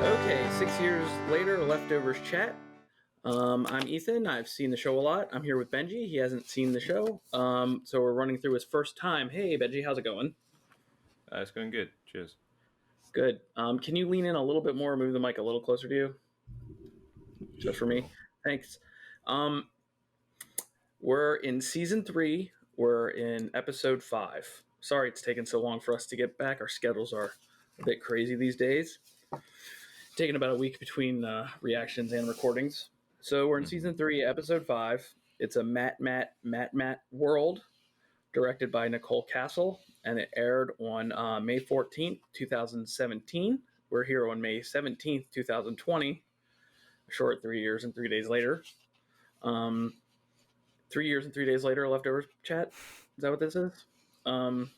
Okay, 6 years later, Leftovers Chat. I'm Ethan. I've seen the show a lot. I'm here with Benji. He hasn't seen the show. So we're running through his first time. Hey, Benji, how's it going? It's going good. Cheers. Good. Can you lean in a little bit more, move the mic a little closer to you? Just for me? Thanks. We're in season 3. We're in episode 5. Sorry it's taken so long for us to get back. Our schedules are a bit crazy these days. Taking about a week between reactions and recordings. So we're in season 3, episode 5. It's a Matt world, directed by Nicole Castle, and it aired on May 14th, 2017. We're here on May 17th, 2020. A short 3 years and 3 days later. 3 years and 3 days later, Leftovers Chat. Is that what this is? And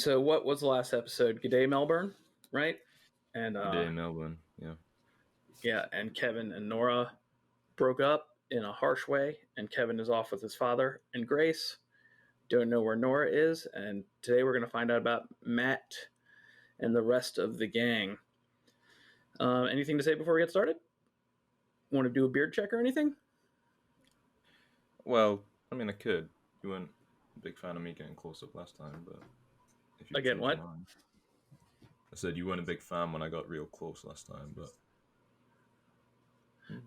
so what was the last episode? G'day, Melbourne, right? And G'day, Melbourne, yeah. Yeah, and Kevin and Nora broke up in a harsh way, and Kevin is off with his father and Grace. Don't know where Nora is, and today we're going to find out about Matt and the rest of the gang. Anything to say before we get started? Want to do a beard check or anything? Well, I mean, I could. You weren't a big fan of me getting close up last time, but... if you Again, what? I said you weren't a big fan when I got real close last time, but...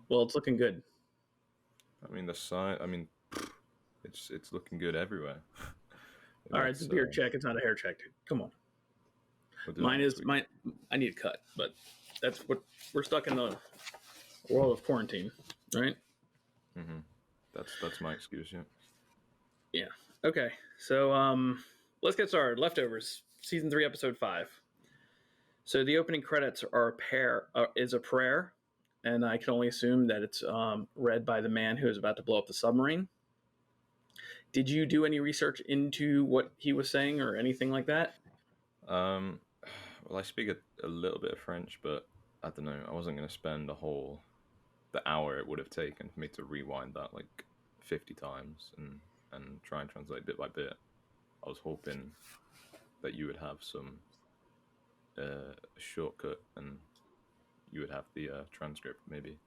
Well, it's looking good. I mean, the side... I mean, it's looking good everywhere. All right, it's a beard check. It's not a hair check, dude. Come on. Mine. I need a cut, but that's what... We're stuck in the world of quarantine, right? Mm-hmm. That's my excuse, yeah. Yeah. Okay. So let's get started. Leftovers, season 3, episode 5. So the opening credits are a prayer, and I can only assume that it's read by the man who is about to blow up the submarine. Did you do any research into what he was saying or anything like that? Well, I speak a little bit of French, but I don't know. I wasn't going to spend the hour it would have taken for me to rewind that like 50 times and try and translate bit by bit. I was hoping that you would have some shortcut and you would have the transcript maybe.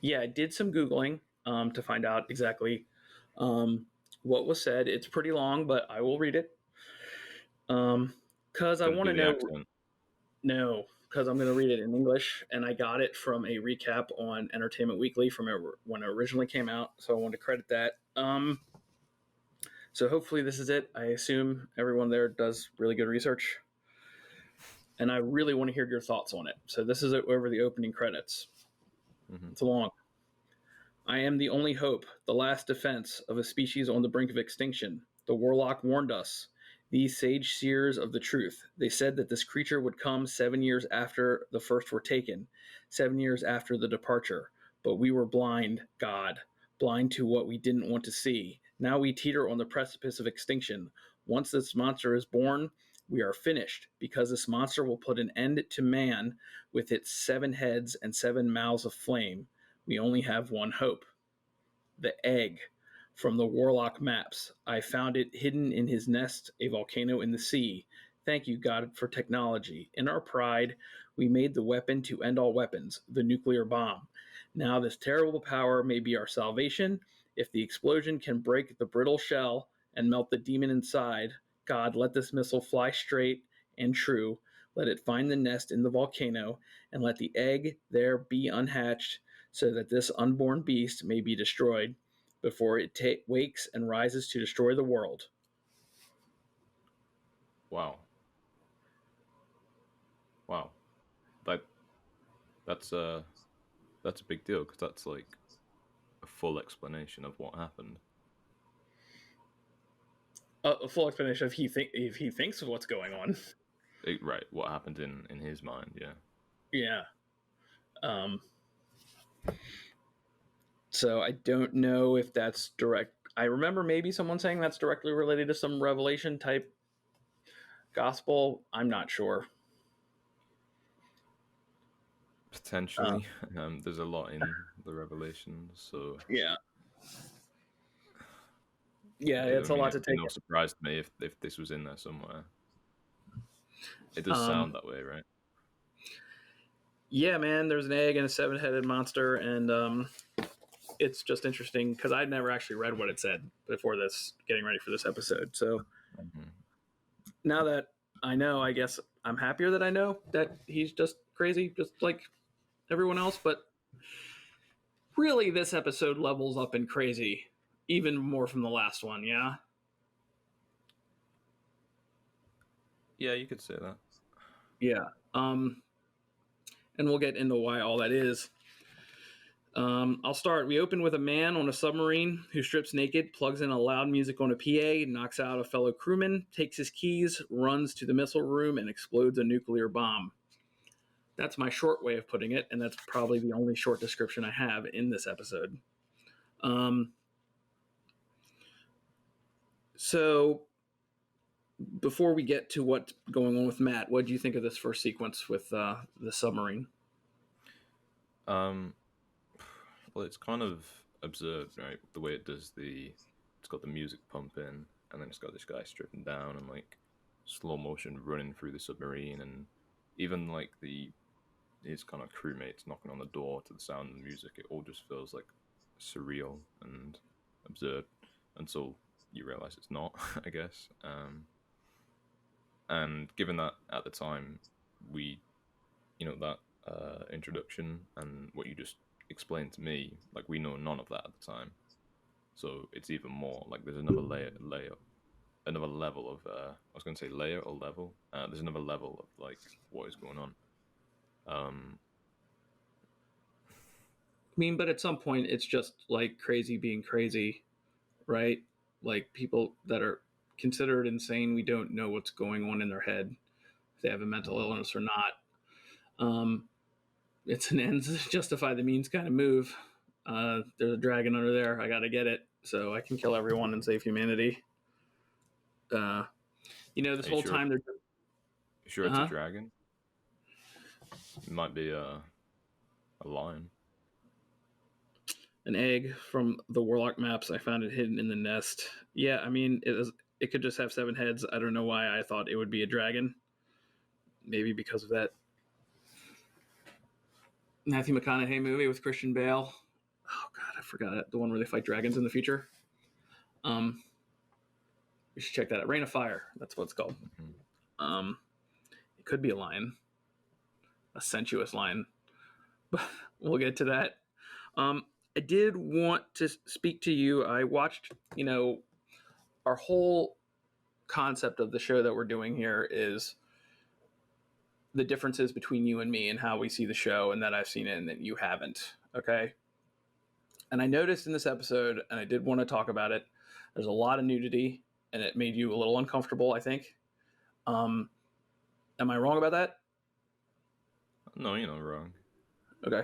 Yeah, I did some Googling to find out exactly what was said. It's pretty long, but I will read it. Because I want to know... accent. No, because I'm going to read it in English, and I got it from a recap on Entertainment Weekly from when it originally came out, so I wanted to credit that. So hopefully this is it. I assume everyone there does really good research, and I really want to hear your thoughts on it. So this is over the opening credits. Mm-hmm. It's long. I am the only hope, the last defense of a species on the brink of extinction. The warlock warned us. These sage seers of the truth. They said that this creature would come 7 years after the first were taken, 7 years after the departure. But we were blind, God, blind to what we didn't want to see. Now we teeter on the precipice of extinction. Once this monster is born, we are finished, because this monster will put an end to man with its 7 heads and 7 mouths of flame. We only have one hope. The egg. From the Warlock maps, I found it hidden in his nest, a volcano in the sea. Thank you, God, for technology. In our pride, we made the weapon to end all weapons, the nuclear bomb. Now this terrible power may be our salvation. If the explosion can break the brittle shell and melt the demon inside, God, let this missile fly straight and true. Let it find the nest in the volcano, and let the egg there be unhatched, so that this unborn beast may be destroyed before it wakes and rises to destroy the world. Wow. That's a big deal, because that's like a full explanation of what happened. A full explanation if he thinks of what's going on. Right, what happened in his mind, yeah. Yeah. So I don't know if that's direct. I remember maybe someone saying that's directly related to some Revelation type gospel. I'm not sure. Potentially. There's a lot in the Revelations, so... Yeah, it's a lot to take. No surprise to me if this was in there somewhere. It does sound that way, right? Yeah, man. There's an egg and a 7-headed monster, and it's just interesting because I'd never actually read what it said before this, getting ready for this episode. So now that I know, I guess I'm happier that I know that he's just crazy, just like everyone else. But really, this episode levels up in crazy, even more from the last one. Yeah. Yeah, you could say that. Yeah. And we'll get into why all that is. I'll start. We open with a man on a submarine who strips naked, plugs in a loud music on a PA, knocks out a fellow crewman, takes his keys, runs to the missile room, and explodes a nuclear bomb. That's my short way of putting it, and that's probably the only short description I have in this episode. So, before we get to what's going on with Matt, what do you think of this first sequence with the submarine? Well, it's kind of absurd, right? The way it does it's got the music pumping, and then it's got this guy stripping down and like slow motion running through the submarine, and even like his kind of crewmates knocking on the door to the sound of the music. It all just feels like surreal and absurd until you realize it's not, I guess. And given that at the time that introduction and what you just explained to me, like we know none of that at the time, so it's even more like there's another another level of I was going to say layer or level. There's another level of like what is going on. I mean, but at some point it's just like crazy being crazy, right? Like people that are considered insane, we don't know what's going on in their head, if they have a mental illness or not. It's an ends justify the means kind of move. There's a dragon under there. I got to get it so I can kill everyone and save humanity. This whole time they're... You sure it's a dragon? It might be a lion. An egg from the Warlock maps. I found it hidden in the nest. Yeah, I mean, it could just have 7 heads. I don't know why I thought it would be a dragon. Maybe because of that Matthew McConaughey movie with Christian Bale. Oh God, I forgot it. The one where they fight dragons in the future. We should check that out. Rain of Fire. That's what it's called. It could be a lion, a sensuous lion. But we'll get to that. I did want to speak to you. I watched, our whole concept of the show that we're doing here is the differences between you and me and how we see the show, and that I've seen it and that you haven't. Okay. And I noticed in this episode, and I did want to talk about it, there's a lot of nudity, and it made you a little uncomfortable, I think. Am I wrong about that? No, you're not wrong. Okay.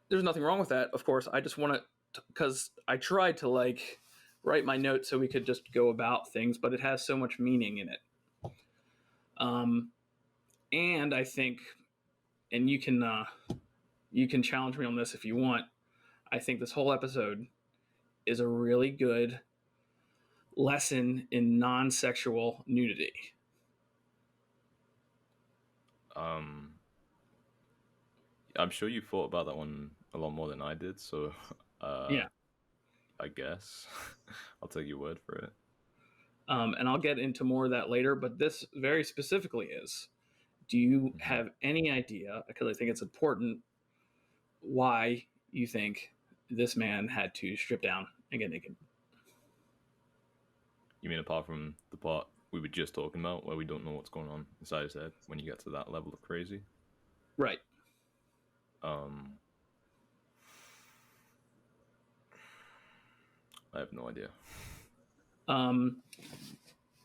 There's nothing wrong with that, of course. I just want to, because I tried to write my notes so we could just go about things, but it has so much meaning in it. And I think, and you can challenge me on this if you want, I think this whole episode is a really good lesson in non-sexual nudity. I'm sure you thought about that one a lot more than I did, so yeah, I guess I'll take your word for it. And I'll get into more of that later, but this very specifically is, do you have any idea, because I think it's important, why you think this man had to strip down and get naked? You mean apart from the part we were just talking about where we don't know what's going on inside his head when you get to that level of crazy? Right. I have no idea.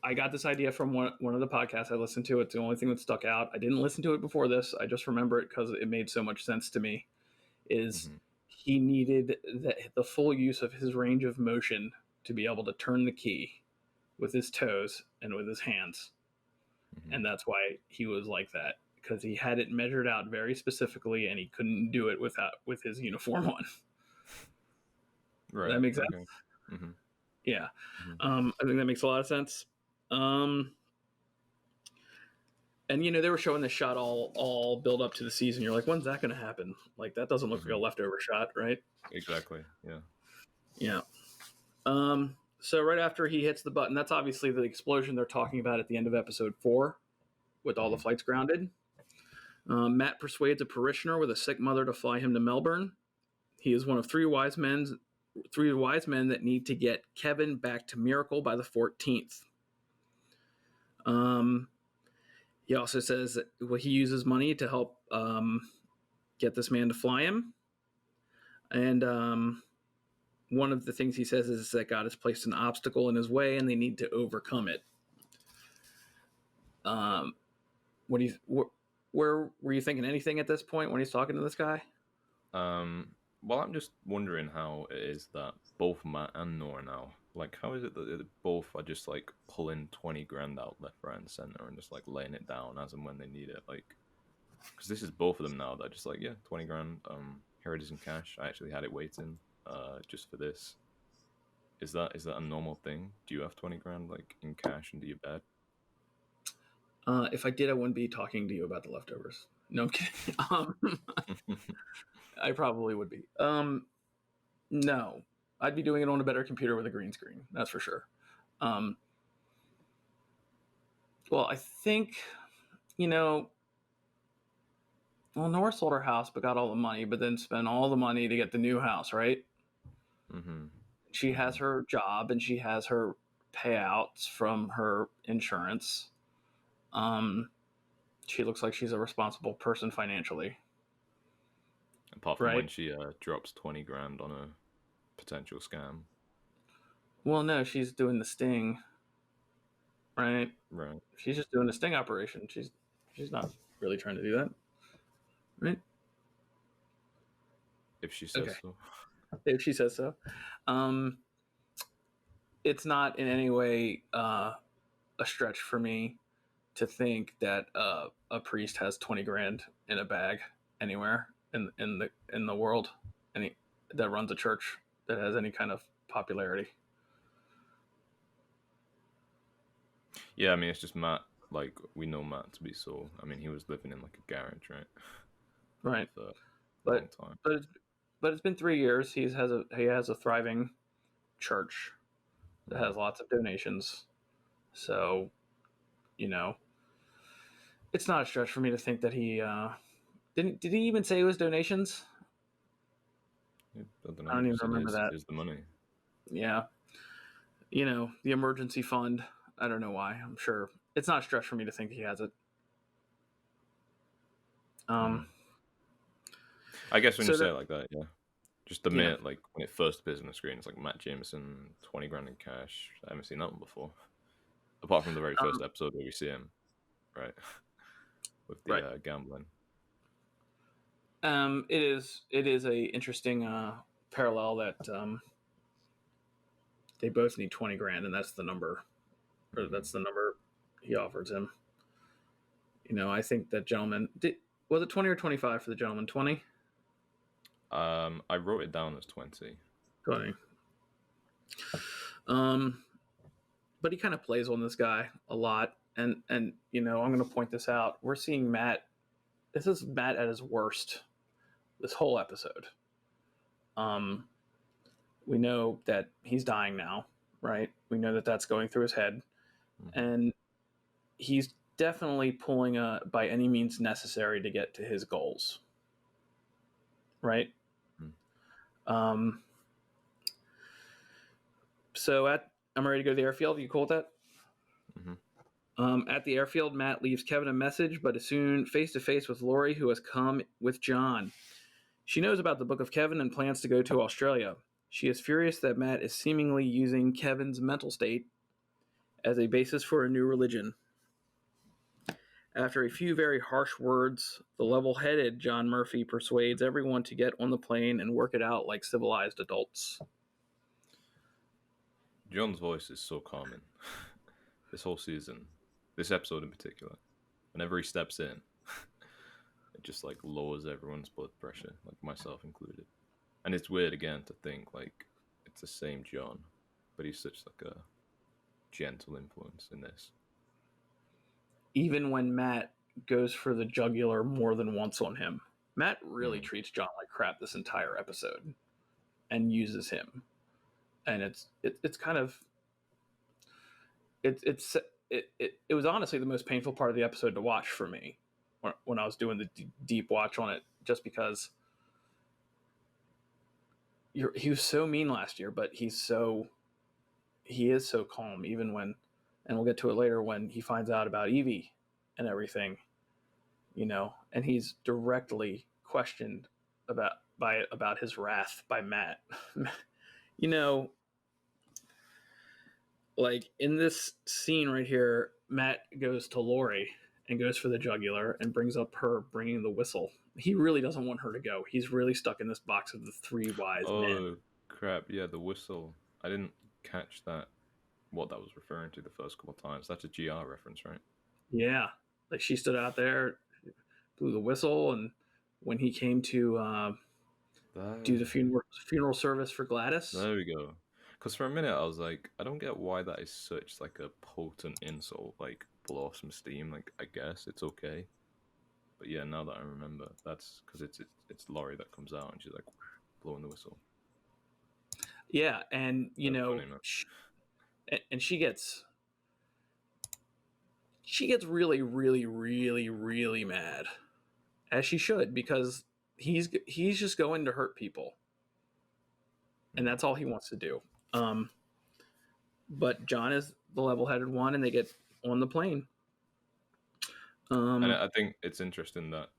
I got this idea from one of the podcasts I listened to. It's the only thing that stuck out. I didn't listen to it before this. I just remember it because it made so much sense to me. He needed the full use of his range of motion to be able to turn the key with his toes and with his hands. And that's why he was like that, because he had it measured out very specifically and he couldn't do it with his uniform on. Right. That makes sense? Okay. Yeah. I think that makes a lot of sense. And they were showing the shot all build up to the season. You're like, when's that going to happen? Like, that doesn't look like a leftover shot, right? Exactly. Yeah. Yeah. So right after he hits the button, that's obviously the explosion they're talking about at the end of episode 4, with all the flights grounded. Matt persuades a parishioner with a sick mother to fly him to Melbourne. He is one of three wise men that need to get Kevin back to Miracle by the 14th. He also says that he uses money to help get this man to fly him. And one of the things he says is that God has placed an obstacle in his way and they need to overcome it. Where were you thinking anything at this point when he's talking to this guy? Well, I'm just wondering how it is that both Matt and Nora now, like, how is it that both are just like pulling 20 grand out left, right, and center and just like laying it down as and when they need it? Like, because this is both of them now that are just like, yeah, 20 grand. Here it is in cash. I actually had it waiting, just for this. Is that a normal thing? Do you have 20 grand like in cash under your bed? If I did, I wouldn't be talking to you about the leftovers. No, I'm kidding. I probably would be. No, I'd be doing it on a better computer with a green screen. That's for sure. Well, I think, well, Nora sold her house but got all the money, but then spent all the money to get the new house, right? Mm-hmm. She has her job and she has her payouts from her insurance. She looks like she's a responsible person financially. Apart from when she drops 20 grand on a potential scam. Well, no, she's doing the sting. Right. She's just doing a sting operation. She's not really trying to do that. Right. If she says so. If she says so. It's not in any way a stretch for me to think that a priest has 20 grand in a bag anywhere in the world, that runs a church that has any kind of popularity. Yeah, I mean, it's just Matt. Like, we know Matt to be so. I mean, he was living in like a garage, right? Right. For a long time. But it's been 3 years. He has a thriving church that has lots of donations. So, it's not a stretch for me to think that he did he even say it was donations? I don't even remember that. Is the money? Yeah. The emergency fund. I don't know why. I'm sure it's not a stretch for me to think he has it. I guess when you say it like that, yeah. Just the minute, like, when it first appears on the screen, it's like Matt Jameson, 20 grand in cash. I haven't seen that one before. Apart from the very first episode where we see him, right? With the gambling. It is a interesting parallel that they both need 20 grand, and that's the number, or that's the number he offers him. I think that gentleman was it 20 or 25 for the gentleman? 20. I wrote it down as 20. 20. But he kind of plays on this guy a lot, and I'm going to point this out. We're seeing Matt. This is Matt at his worst. This whole episode. We know that he's dying now, right? We know that that's going through his head, and he's definitely pulling a by any means necessary to get to his goals, right? So I'm ready to go to the airfield. You cool with that? At the airfield, Matt leaves Kevin a message, but is soon face to face with Laurie, who has come with John. She knows about the Book of Kevin and plans to go to Australia. She is furious that Matt is seemingly using Kevin's mental state as a basis for a new religion. After a few very harsh words, the level-headed John Murphy persuades everyone to get on the plane and work it out like civilized adults. John's voice is so calming. This whole season, this episode in particular, whenever he steps in, it just like lowers everyone's blood pressure, like myself included. And it's weird again to think like it's the same John, but he's such like a gentle influence in this. Even when Matt goes for the jugular more than once on him. Matt really treats John like crap this entire episode and uses him. And it's kind of it was honestly the most painful part of the episode to watch for me when I was doing the deep watch on it, just because he was so mean last year, but he is so calm, even when, and we'll get to it later, when he finds out about Evie and everything, and he's directly questioned about his wrath by Matt. Like in this scene right here, Matt goes to Laurie and goes for the jugular and brings up her bringing the whistle. He really doesn't want her to go. He's really stuck in this box of the three wise men. Oh, crap. Yeah, the whistle. I didn't catch that, what that was referring to the first couple of times. That's a GR reference, right? Yeah. Like she stood out there, blew the whistle, and when he came to do the funeral service for Gladys. There we go. Because for a minute I was like, I don't get why that is such like a potent insult. Like, blow off some steam. Like, I guess it's okay. But yeah, now that I remember, that's because it's Laurie that comes out and she's like blowing the whistle. Yeah, and and she gets really, really, really, really mad, as she should, because he's just going to hurt people, and that's all he wants to do. But John is the level-headed one, and they get on the plane. And I think it's interesting that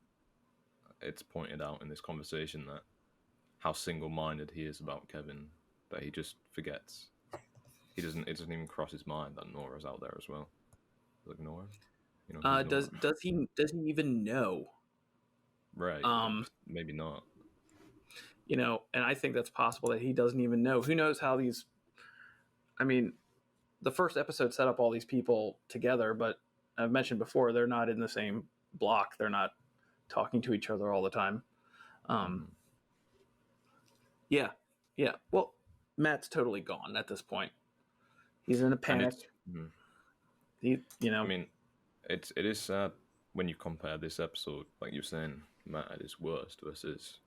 it's pointed out in this conversation that how single-minded he is about Kevin, that he just forgets. It doesn't even cross his mind that Nora's out there as well. Like, Nora? Does he even know? Right. Maybe not. And I think that's possible that he doesn't even know. Who knows how these... I mean, the first episode set up all these people together, but I've mentioned before, they're not in the same block. They're not talking to each other all the time. Yeah. Well, Matt's totally gone at this point. He's in a panic. I mean, it is sad when you compare this episode, like you're saying, Matt at his worst versus,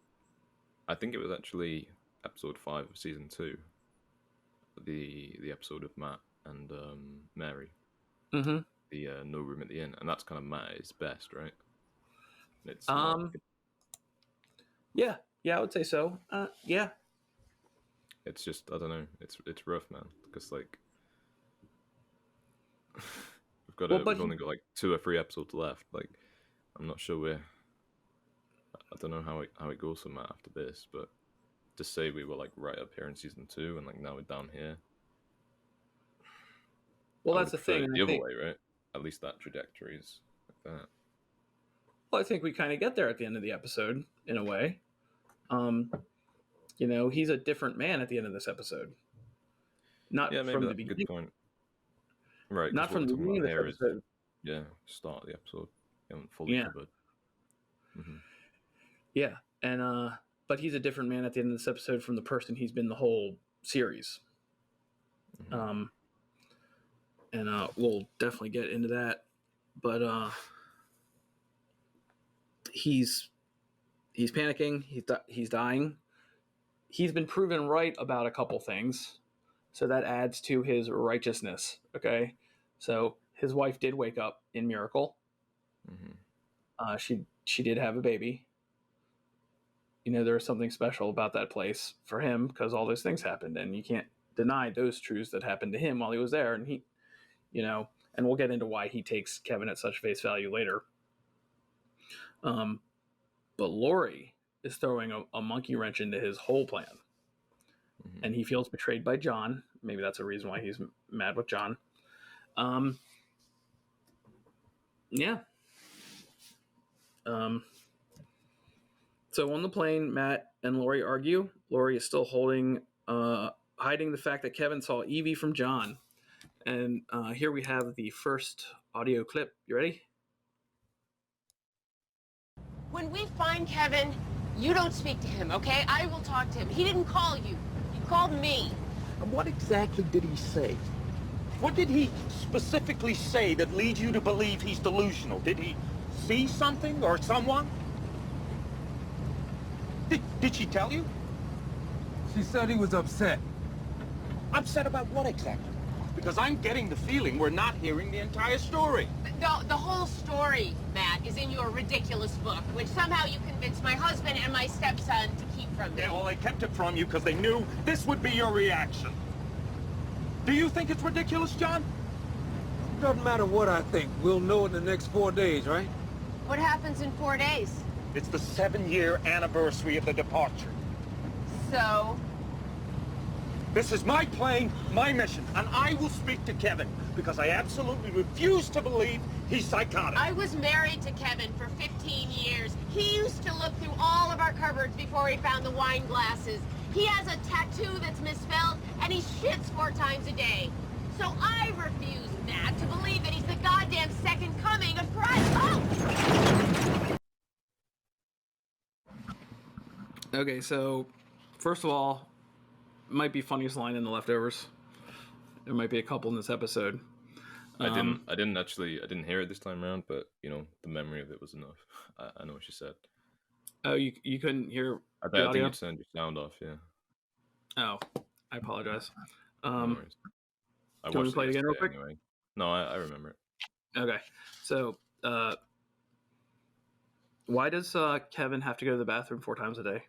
I think it was actually episode 5 of season 2, the episode of Matt and Mary. Mm-hmm. The no room at the inn, and that's kind of Matt at his best, right? It's yeah, I would say so. Yeah. It's just, I don't know. It's rough, man, because like we've only got like 2 or 3 episodes left. Like, I'm not sure I don't know how it goes for Matt after this, but to say we were like right up here in season 2 and like now we're down here. Well, that's the thing. The other way, right? At least that trajectory is like that. Well, I think we kind of get there at the end of the episode, in a way. He's a different man at the end of this episode. Not from the beginning. Good point. Right. Not from the beginning of the episode. Start of the episode. You haven't fully covered. Mm-hmm. Yeah, and but he's a different man at the end of this episode from the person he's been the whole series. Mm-hmm. And we'll definitely get into that, but he's panicking. He's dying. He's been proven right about a couple things, so that adds to his righteousness. Okay, so his wife did wake up in Miracle. Mm-hmm. She did have a baby. There was something special about that place for him because all those things happened, and you can't deny those truths that happened to him while he was there. And he, and we'll get into why he takes Kevin at such face value later. But Laurie is throwing a monkey wrench into his whole plan. Mm-hmm. And he feels betrayed by John. Maybe that's a reason why he's mad with John. Yeah. So on the plane, Matt and Laurie argue. Laurie is still hiding the fact that Kevin saw Evie from John. And here we have the first audio clip. You ready? When we find Kevin, you don't speak to him, okay? I will talk to him. He didn't call you. He called me. And what exactly did he say? What did he specifically say that leads you to believe he's delusional? Did he see something or someone? Did she tell you? She said he was upset. Upset about what exactly? Because I'm getting the feeling we're not hearing the entire story. The whole story, Matt, is in your ridiculous book, which somehow you convinced my husband and my stepson to keep from me. Yeah, well, they kept it from you because they knew this would be your reaction. Do you think it's ridiculous, John? Doesn't matter what I think. We'll know in the next 4 days, right? What happens in 4 days? It's the 7-year anniversary of the departure. So? This is my plane, my mission, and I will speak to Kevin because I absolutely refuse to believe he's psychotic. I was married to Kevin for 15 years. He used to look through all of our cupboards before he found the wine glasses. He has a tattoo that's misspelled, and he shits 4 times a day. So I refuse, Matt, to believe that he's the goddamn second coming of Christ. Oh! Okay, so first of all, might be funniest line in The Leftovers. There might be a couple in this episode. I didn't hear it this time around, but you know, the memory of it was enough. I know what she said. Oh, you couldn't hear I the audio? think you turned your sound off. Yeah. Oh, I apologize. No worries. I do you want me to watched play it again real quick? anyway. No, I remember it. Okay, so why does Kevin have to go to the bathroom 4 times a day?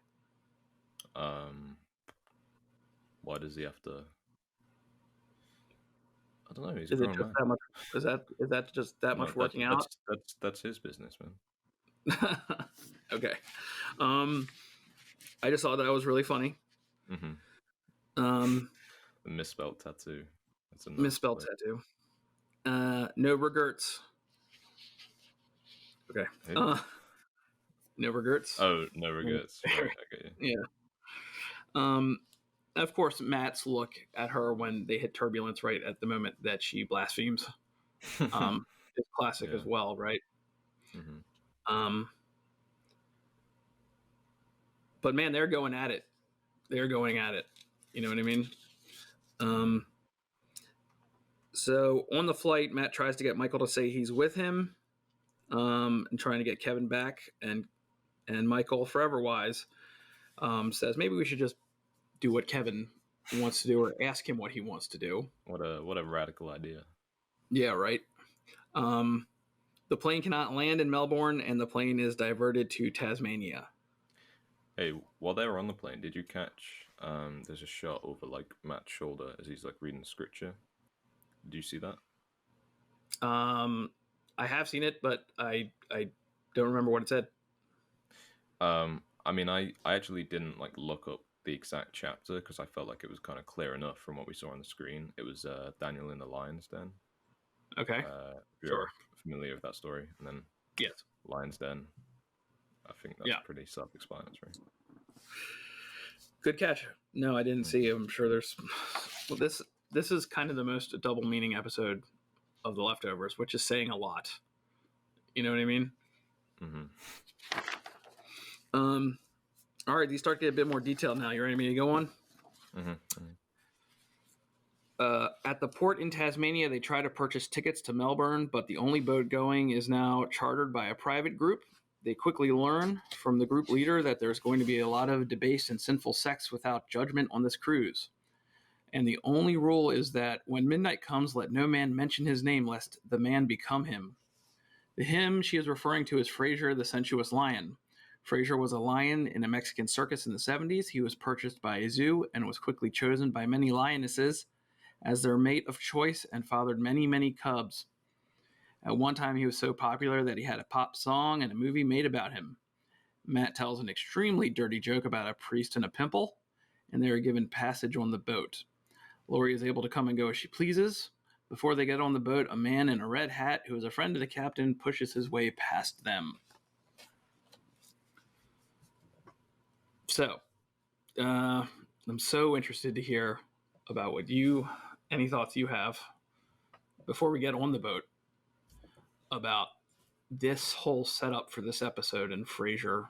Why does he have to? I don't know. He's Is a it grown just man. that much? Is that just that much working out? That's his business, man. Okay. I just thought that was really funny. Mm-hmm. The misspelled tattoo. That's a Misspelled tattoo. No regrets. Okay. No regrets. Oh, no regrets. Right, okay. Yeah. Of course, Matt's look at her when they hit turbulence right at the moment that she blasphemes is classic as well, right? Mm-hmm. But man, they're going at it. They're going at it. You know what I mean? So on the flight, Matt tries to get Michael to say he's with him, and trying to get Kevin back, and Michael, forever wise, says maybe we should just do what Kevin wants to do, or ask him what he wants to do. What a radical idea. Yeah, right. The plane cannot land in Melbourne, and the plane is diverted to Tasmania. Hey, while they were on the plane, did you catch? There's a shot over like Matt's shoulder as he's like reading scripture. Did you see that? I have seen it, but I don't remember what it said. I mean, I actually didn't like look up the exact chapter because I felt like it was kind of clear enough from what we saw on the screen. It was Daniel in the Lion's Den. Okay. If you're familiar with that story, and then yes, Lion's Den. I think that's pretty self-explanatory. Good catch. No, I didn't see. I'm sure there's. Well, this is kind of the most double meaning episode of The Leftovers, which is saying a lot. You know what I mean? Mm-hmm. All right, these start to get a bit more detailed now. You ready for me to go on? Mm-hmm. At the port in Tasmania, they try to purchase tickets to Melbourne, but the only boat going is now chartered by a private group. They quickly learn from the group leader that there's going to be a lot of debased and sinful sex without judgment on this cruise. And the only rule is that when midnight comes, let no man mention his name, lest the man become him. The him she is referring to is Frazier, the Sensuous Lion. Frazier was a lion in a Mexican circus in the 70s. He was purchased by a zoo and was quickly chosen by many lionesses as their mate of choice and fathered many, many cubs. At one time, he was so popular that he had a pop song and a movie made about him. Matt tells an extremely dirty joke about a priest and a pimple, and they are given passage on the boat. Laurie is able to come and go as she pleases. Before they get on the boat, a man in a red hat, who is a friend of the captain, pushes his way past them. So, I'm so interested to hear about any thoughts you have before we get on the boat about this whole setup for this episode and Frazier,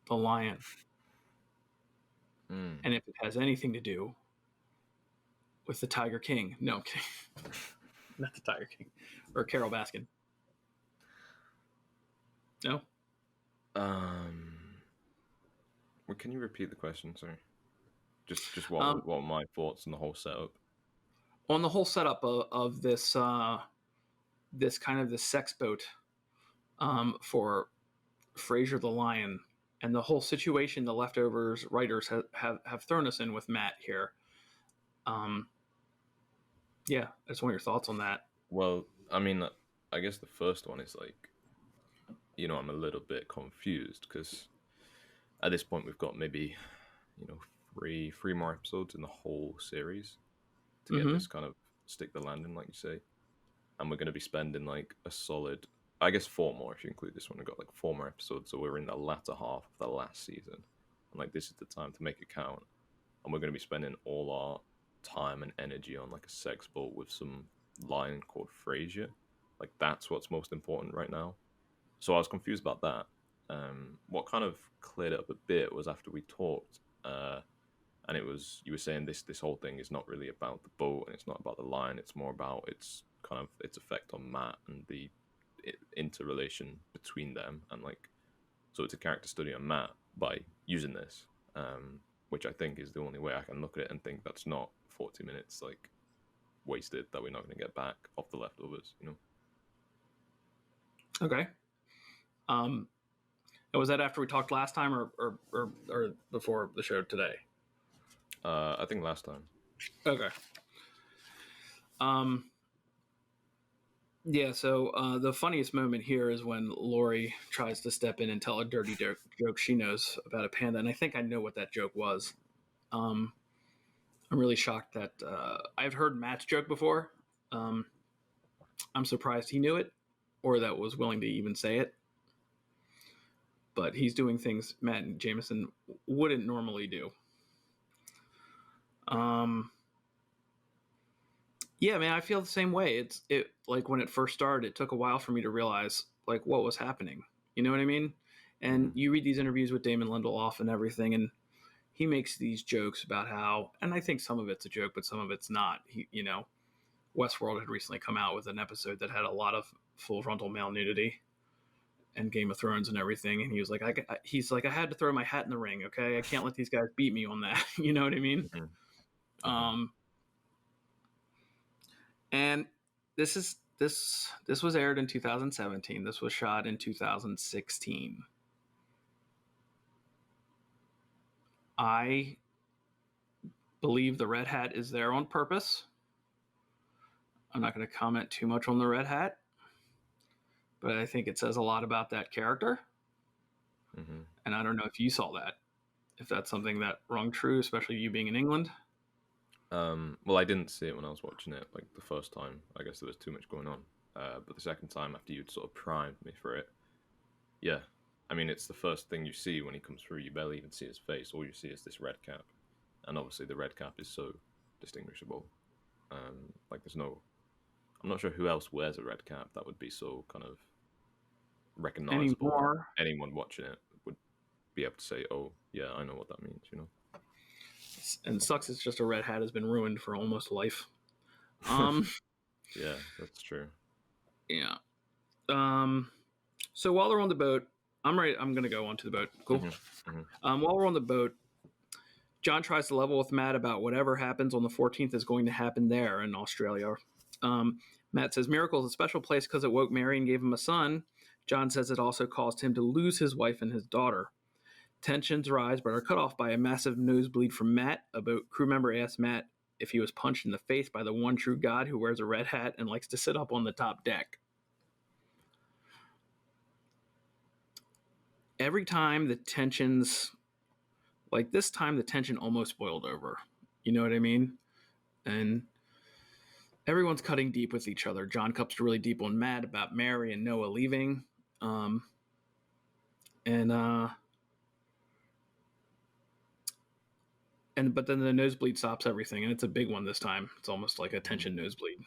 the lion, and if it has anything to do with the Tiger King. No, I'm kidding. Not the Tiger King, or Carol Baskin. No. Well, can you repeat the question? Sorry. Just what are my thoughts on the whole setup? On the whole setup of this this kind of the sex boat for Frazier the Lion, and the whole situation the leftovers writers have thrown us in with Matt here. Yeah, I just want your thoughts on that. Well, I mean, I guess the first one is like, I'm a little bit confused because at this point we've got maybe, three more episodes in the whole series to get this kind of stick the landing, like you say, and we're going to be spending like a solid, I guess, 4 more if you include this one. We've got like 4 more episodes, so we're in the latter half of the last season, and like this is the time to make it count, and we're going to be spending all our time and energy on like a sex boat with some lion called Frasier. Like that's what's most important right now. So I was confused about that. What kind of cleared it up a bit was after we talked, and it was, you were saying this whole thing is not really about the boat and it's not about the lion. It's more about its kind of its effect on Matt and the interrelation between them, and like, so it's a character study on Matt by using this, which I think is the only way I can look at it and think that's not 40 minutes like wasted that we're not going to get back off the leftovers, Okay. Was that after we talked last time, or before the show today? I think last time. Okay. Yeah, so the funniest moment here is when Laurie tries to step in and tell a dirty joke she knows about a panda, and I think I know what that joke was. I'm really shocked that I've heard Matt's joke before. I'm surprised he knew it, or that was willing to even say it. But he's doing things Matt and Jameson wouldn't normally do. Yeah, man, I feel the same way. It like when it first started, it took a while for me to realize like what was happening. You know what I mean? And you read these interviews with Damon Lindelof and everything, and he makes these jokes about how, and I think some of it's a joke, but some of it's not. Westworld had recently come out with an episode that had a lot of full frontal male nudity, and Game of Thrones and everything, and he was like, I had to throw my hat in the ring. Okay, I can't let these guys beat me on that. You know what I mean? And this was aired in 2017. This was shot in 2016. I believe the red hat is there on purpose. I'm not going to comment too much on the red hat, but I think it says a lot about that character. And I don't know if you saw that, if that's something that rung true, especially you being in England. Well, I didn't see it when I was watching it, like the first time. I guess there was too much going on. But the second time, after you'd sort of primed me for it, yeah. I mean, it's the first thing you see when he comes through. You barely even see his face. All you see is this red cap. And obviously the red cap is so distinguishable. Like there's no... I'm not sure who else wears a red cap that would be so kind of recognizable. Anymore. Anyone watching it would be able to say, oh, yeah, I know what that means, And sucks it's just a red hat has been ruined for almost life. Yeah, that's true. Yeah. So while they're on the boat, I'm going to go onto the boat. Cool. While we're on the boat, John tries to level with Matt about whatever happens on the 14th is going to happen there in Australia. Matt says Miracle is a special place because it woke Mary and gave him a son. John says it also caused him to lose his wife and his daughter. Tensions rise, but are cut off by a massive nosebleed from Matt. A boat crew member asks Matt if he was punched in the face by the one true God who wears a red hat and likes to sit up on the top deck. Every time the tensions, like this time, the tension almost boiled over. You know what I mean? And everyone's cutting deep with each other. John cups really deep on Matt about Mary and Noah leaving. But then the nosebleed stops everything, and it's a big one this time. It's almost like a tension nosebleed.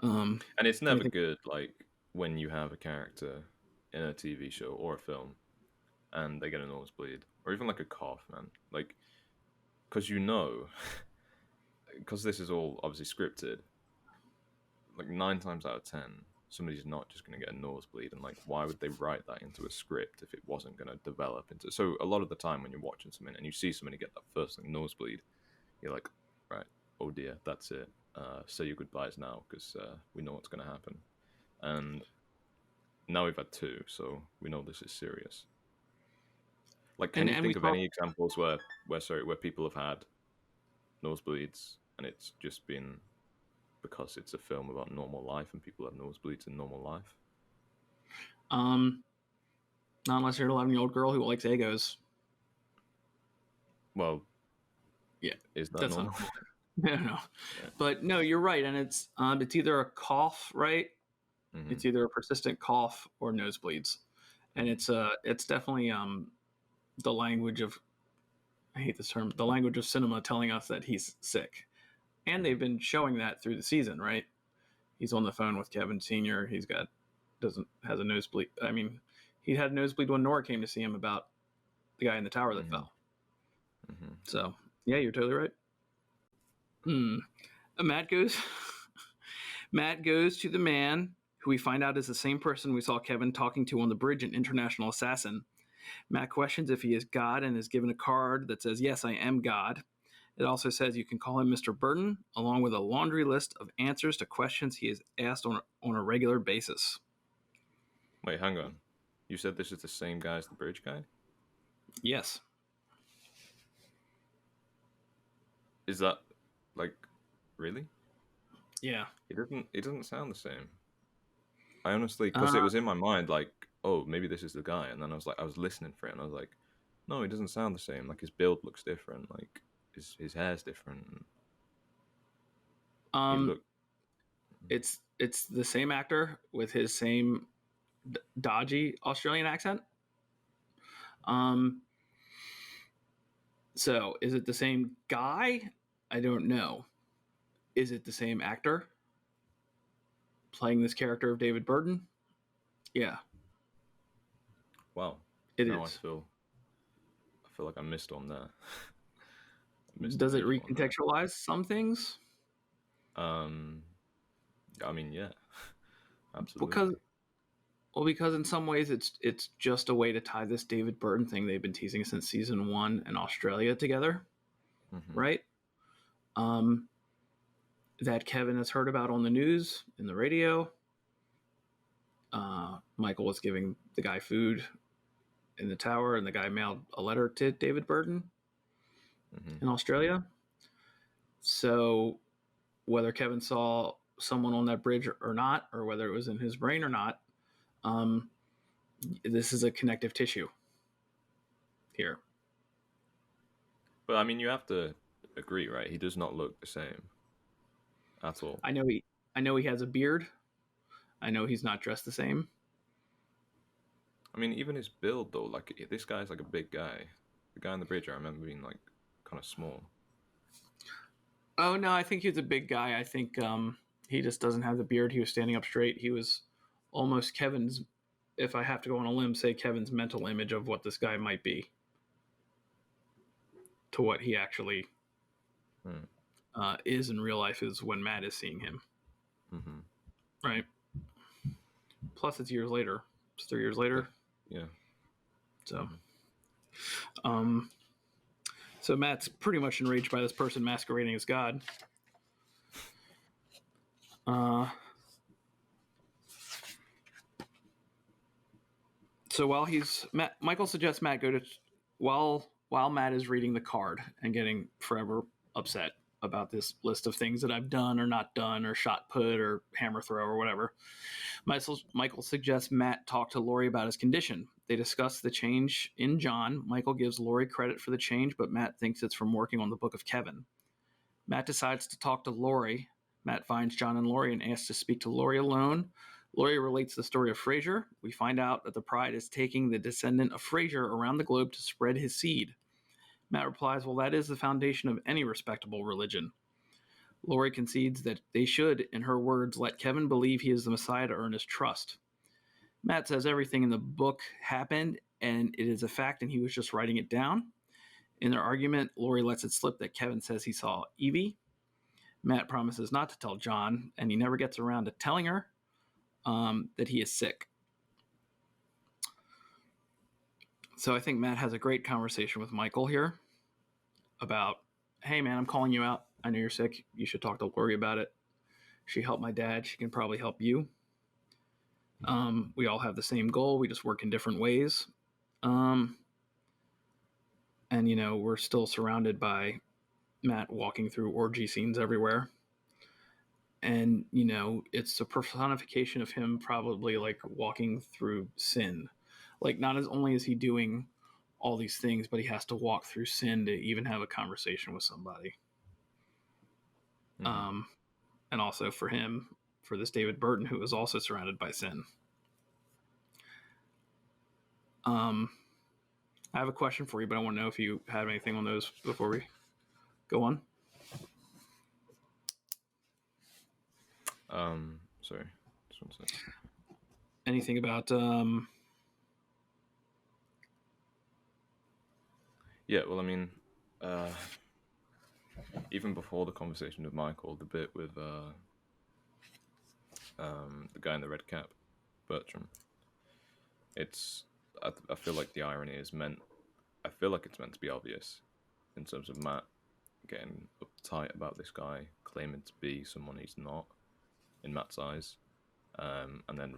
And it's never good, like, when you have a character in a TV show or a film, and they get a nosebleed, or even like a cough, man. Like, because because this is all obviously scripted, like 9 times out of 10, somebody's not just going to get a nosebleed, and like, why would they write that into a script if it wasn't going to develop into? So a lot of the time when you're watching something and you see somebody get that first like nosebleed, you're like, right, oh dear, that's it. Say your goodbyes now, because we know what's going to happen. And now we've had 2, so we know this is serious. Like, can you think of any examples where people have had nosebleeds and it's just been because it's a film about normal life and people have nosebleeds in normal life? Not unless you're an 11-year-old girl who likes Eggos. Well, yeah, is that normal? No. Yeah. But no, you're right, and it's either a cough, right? Mm-hmm. It's either a persistent cough or nosebleeds, and it's definitely the language of, I hate this term, the language of cinema telling us that he's sick. And they've been showing that through the season, right? He's on the phone with Kevin Sr. Has a nosebleed. I mean, he had a nosebleed when Nora came to see him about the guy in the tower that fell. Mm-hmm. So, yeah, you're totally right. Matt goes to the man who we find out is the same person we saw Kevin talking to on the bridge in International Assassin. Matt questions if he is God and is given a card that says, "Yes, I am God." It also says you can call him Mr. Burton, along with a laundry list of answers to questions he is asked on a regular basis. Wait, hang on. You said this is the same guy as the bridge guy? Yes. Is that, like, really? Yeah. It doesn't sound the same. I honestly, because it was in my mind, like, oh, maybe this is the guy. And then I was listening for it, and I was like, no, he doesn't sound the same. Like, his build looks different. Like, his hair's different. It's the same actor with his same dodgy Australian accent. So is it the same guy? I don't know. Is it the same actor playing this character of David Burton? Yeah. Wow. It now is. I feel like I missed on that. Does it recontextualize some things? I mean, yeah, absolutely. Because in some ways it's just a way to tie this David Burton thing they've been teasing since season 1 in Australia together, right? That Kevin has heard about on the news, in the radio. Michael was giving the guy food in the tower, and the guy mailed a letter to David Burton in Australia. So whether Kevin saw someone on that bridge or not, or whether it was in his brain or not, this is a connective tissue here. But I mean, you have to agree, right? He does not look the same at all. I know he has a beard. I know he's not dressed the same. I mean, even his build though, like this guy's like a big guy. The guy on the bridge, I remember being like kind of small. Oh no, I think he's a big guy. I think he just doesn't have the beard. He was standing up straight. He was almost Kevin's, if I have to go on a limb, say Kevin's mental image of what this guy might be to what he actually is in real life is when Matt is seeing him. Right. Plus it's years later. It's 3 years later. Yeah. So, so Matt's pretty much enraged by this person masquerading as God. So Michael suggests Matt go to while Matt is reading the card and getting forever upset about this list of things that I've done or not done or shot put or hammer throw or whatever. Michael suggests Matt talk to Laurie about his condition. They discuss the change in John. Michael gives Laurie credit for the change, but Matt thinks it's from working on the Book of Kevin. Matt decides to talk to Laurie. Matt finds John and Laurie and asks to speak to Laurie alone. Laurie relates the story of Frasier. We find out that the Pride is taking the descendant of Frasier around the globe to spread his seed. Matt replies, well, that is the foundation of any respectable religion. Laurie concedes that they should, in her words, let Kevin believe he is the Messiah to earn his trust. Matt says everything in the book happened, and it is a fact, and he was just writing it down. In their argument, Laurie lets it slip that Kevin says he saw Evie. Matt promises not to tell John, and he never gets around to telling her. that he is sick. So I think Matt has a great conversation with Michael here about, hey, man, I'm calling you out. I know you're sick. You should talk to Laurie about it. She helped my dad. She can probably help you. We all have the same goal. We just work in different ways. And, we're still surrounded by Matt walking through orgy scenes everywhere. And, it's a personification of him probably like walking through sin. Like, not as only is he doing all these things, but he has to walk through sin to even have a conversation with somebody. Mm-hmm. And also for this David Burton, who is also surrounded by sin. I have a question for you, but I want to know if you have anything on those before we go on. Sorry. Just one second. Anything about Yeah, well, I mean, even before the conversation with Michael, the bit with the guy in the red cap, Bertram, I feel like the irony is meant, I feel like it's meant to be obvious in terms of Matt getting uptight about this guy claiming to be someone he's not in Matt's eyes, and then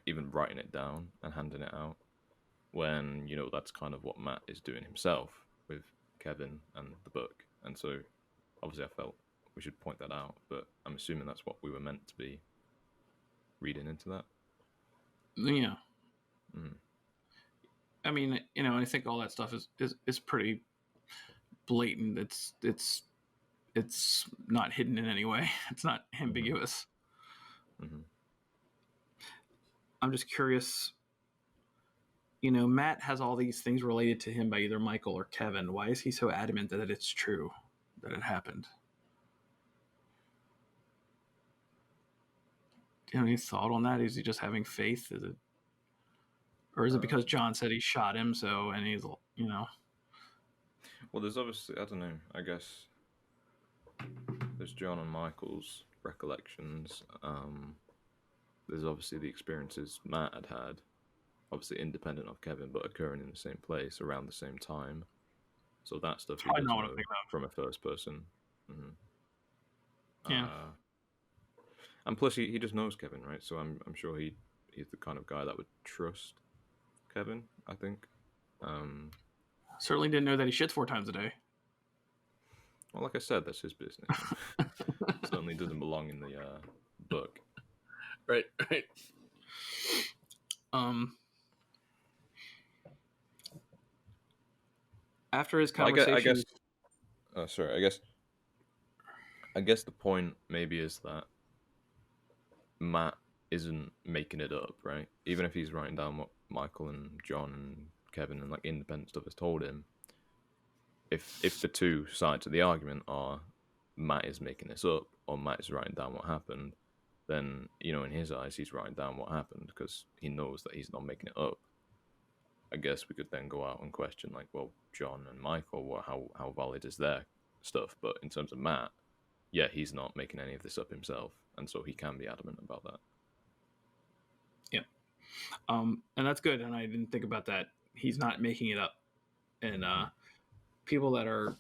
even writing it down and handing it out, when that's kind of what Matt is doing himself with Kevin and the book. And so obviously I felt we should point that out, but I'm assuming that's what we were meant to be reading into that. Yeah. I mean, I think all that stuff is pretty blatant. It's not hidden in any way. It's not ambiguous. Mm-hmm. I'm just curious. Matt has all these things related to him by either Michael or Kevin. Why is he so adamant that it's true, that it happened? Do you have any thought on that? Is he just having faith? Or is it because John said he shot him, and he's, Well, there's obviously, I don't know, I guess there's John and Michael's recollections. There's obviously the experiences Matt had, obviously independent of Kevin, but occurring in the same place around the same time. So that stuff he does know from a first person. Mm-hmm. Yeah. And plus, he just knows Kevin, right? So I'm sure he's the kind of guy that would trust Kevin, I think. Certainly didn't know that he shits 4 times a day. Well, like I said, that's his business. Certainly doesn't belong in the book. Right. After his conversation, I guess the point maybe is that Matt isn't making it up, right? Even if he's writing down what Michael and John and Kevin and like independent stuff has told him, if the two sides of the argument are Matt is making this up or Matt is writing down what happened, then in his eyes he's writing down what happened because he knows that he's not making it up. I guess we could then go out and question, like, well, John and Michael, how valid is their stuff? But in terms of Matt, yeah, he's not making any of this up himself, and so he can be adamant about that. Yeah, and that's good. And I didn't think about that. He's not making it up. And people that are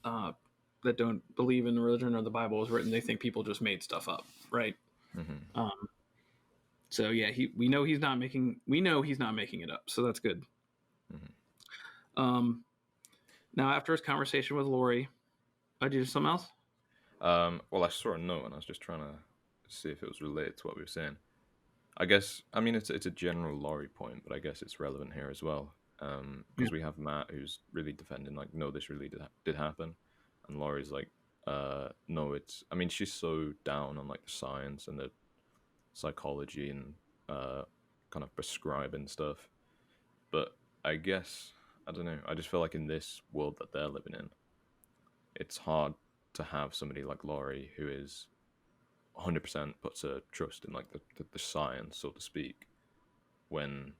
that don't believe in the religion or the Bible was written, they think people just made stuff up, right? Mm-hmm. So yeah, we know he's not making it up. So that's good. Mm-hmm. Now after his conversation with Laurie, did you do something else? Well, I saw a note and I was just trying to see if it was related to what we were saying. I guess, I mean, it's a general Laurie point, but I guess it's relevant here as well. Because we have Matt who's really defending, like, no, this really did happen. And Laurie's like, no, she's so down on like the science and the psychology and kind of prescribing stuff. But I guess, I don't know, I just feel like in this world that they're living in, it's hard to have somebody like Laurie who is 100% puts her trust in like the science, so to speak, when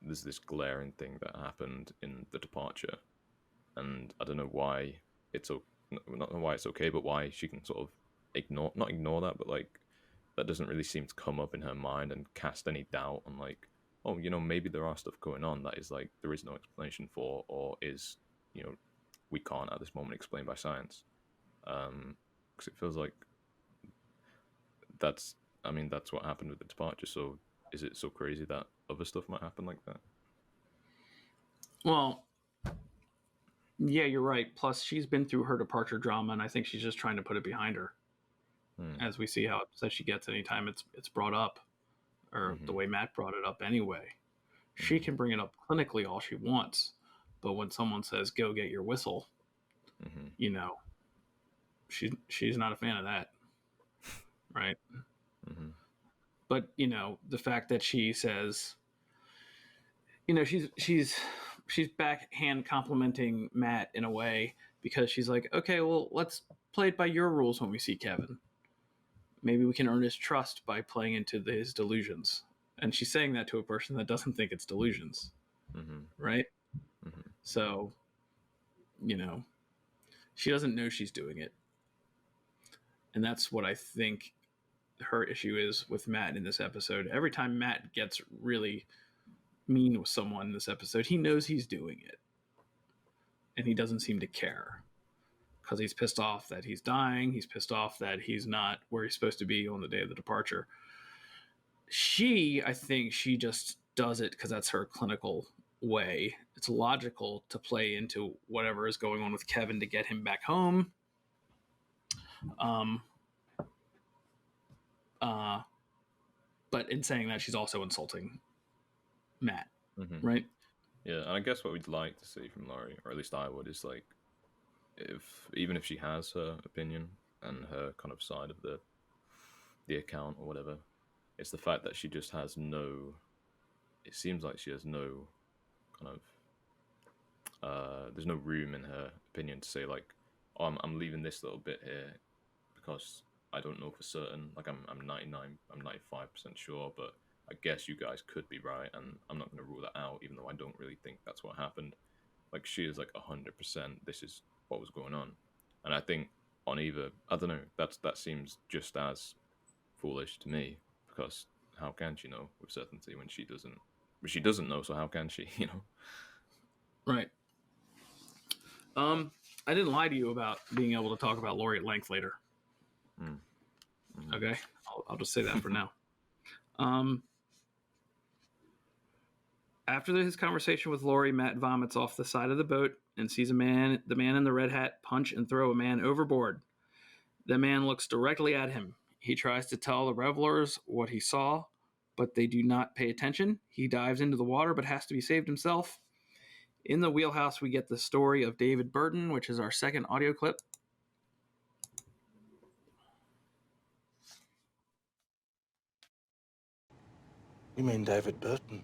there's this glaring thing that happened in the departure. And I don't know why not why it's okay, but why she can sort of not ignore that, but like that doesn't really seem to come up in her mind and cast any doubt on like, oh, maybe there are stuff going on that is like there is no explanation for, or is, we can't at this moment explain by science. Because it feels like that's what happened with the departure. So is it so crazy that other stuff might happen like that? Well, yeah, you're right. Plus, she's been through her departure drama, and I think she's just trying to put it behind her. As we see how upset she gets anytime it's brought up, or the way Matt brought it up anyway. She can bring it up clinically all she wants, but when someone says, go get your whistle, she's not a fan of that. Right? But, the fact that she says, she's backhand complimenting Matt in a way, because she's like, okay, well, let's play it by your rules when we see Kevin. Maybe we can earn his trust by playing into his delusions. And she's saying that to a person that doesn't think it's delusions. Right? So, she doesn't know she's doing it. And that's what I think her issue is with Matt in this episode. Every time Matt gets really mean with someone in this episode, he knows he's doing it. And he doesn't seem to care. Because he's pissed off that he's dying. He's pissed off that he's not where he's supposed to be on the day of the departure. I think she just does it because that's her clinical way. It's logical to play into whatever is going on with Kevin to get him back home. But in saying that, she's also insulting Matt, right? Yeah, and I guess what we'd like to see from Laurie, or at least I would, is like, even if she has her opinion and her kind of side of the account or whatever, it's the fact that she just has it seems like she has no kind of there's no room in her opinion to say like, oh, I'm leaving this little bit here because I don't know for certain, like I'm 95% sure, but I guess you guys could be right, and I'm not going to rule that out, even though I don't really think that's what happened. Like, she is like 100% this is what was going on. And I think on either, I don't know, that seems just as foolish to me, because how can she know with certainty when she doesn't know, so how can she, Right. I didn't lie to you about being able to talk about Laurie at length later. Okay, I'll just say that for now. After his conversation with Laurie, Matt vomits off the side of the boat and sees the man in the red hat punch and throw a man overboard. The man looks directly at him. He tries to tell the revelers what he saw, but they do not pay attention. He dives into the water, but has to be saved himself. In the wheelhouse, we get the story of David Burton, which is our second audio clip. You mean David Burton?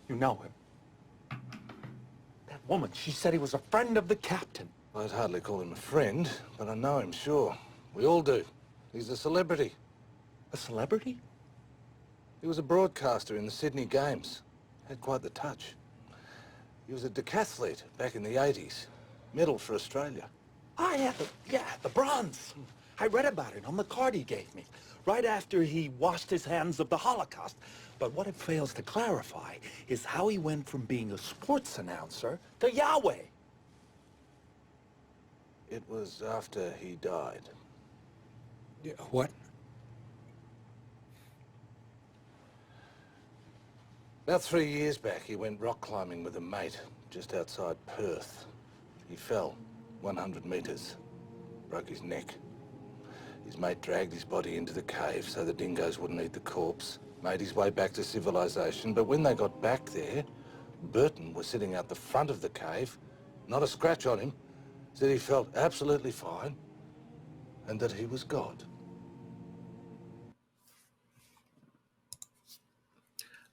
You know him. That woman, she said he was a friend of the captain. I'd hardly call him a friend, but I know him, sure. We all do. He's a celebrity. A celebrity? He was a broadcaster in the Sydney Games. Had quite the touch. He was a decathlete back in the 80s. Medal for Australia. Ah, yeah, the bronze. I read about it on the card he gave me, right after he washed his hands of the Holocaust. But what it fails to clarify is how he went from being a sports announcer to Yahweh. It was after he died. Yeah, what? About 3 years back, he went rock climbing with a mate just outside Perth. He fell 100 metres, broke his neck. His mate dragged his body into the cave so the dingoes wouldn't eat the corpse, made his way back to civilization, but when they got back there, Burton was sitting out the front of the cave, not a scratch on him, said he felt absolutely fine, and that he was God.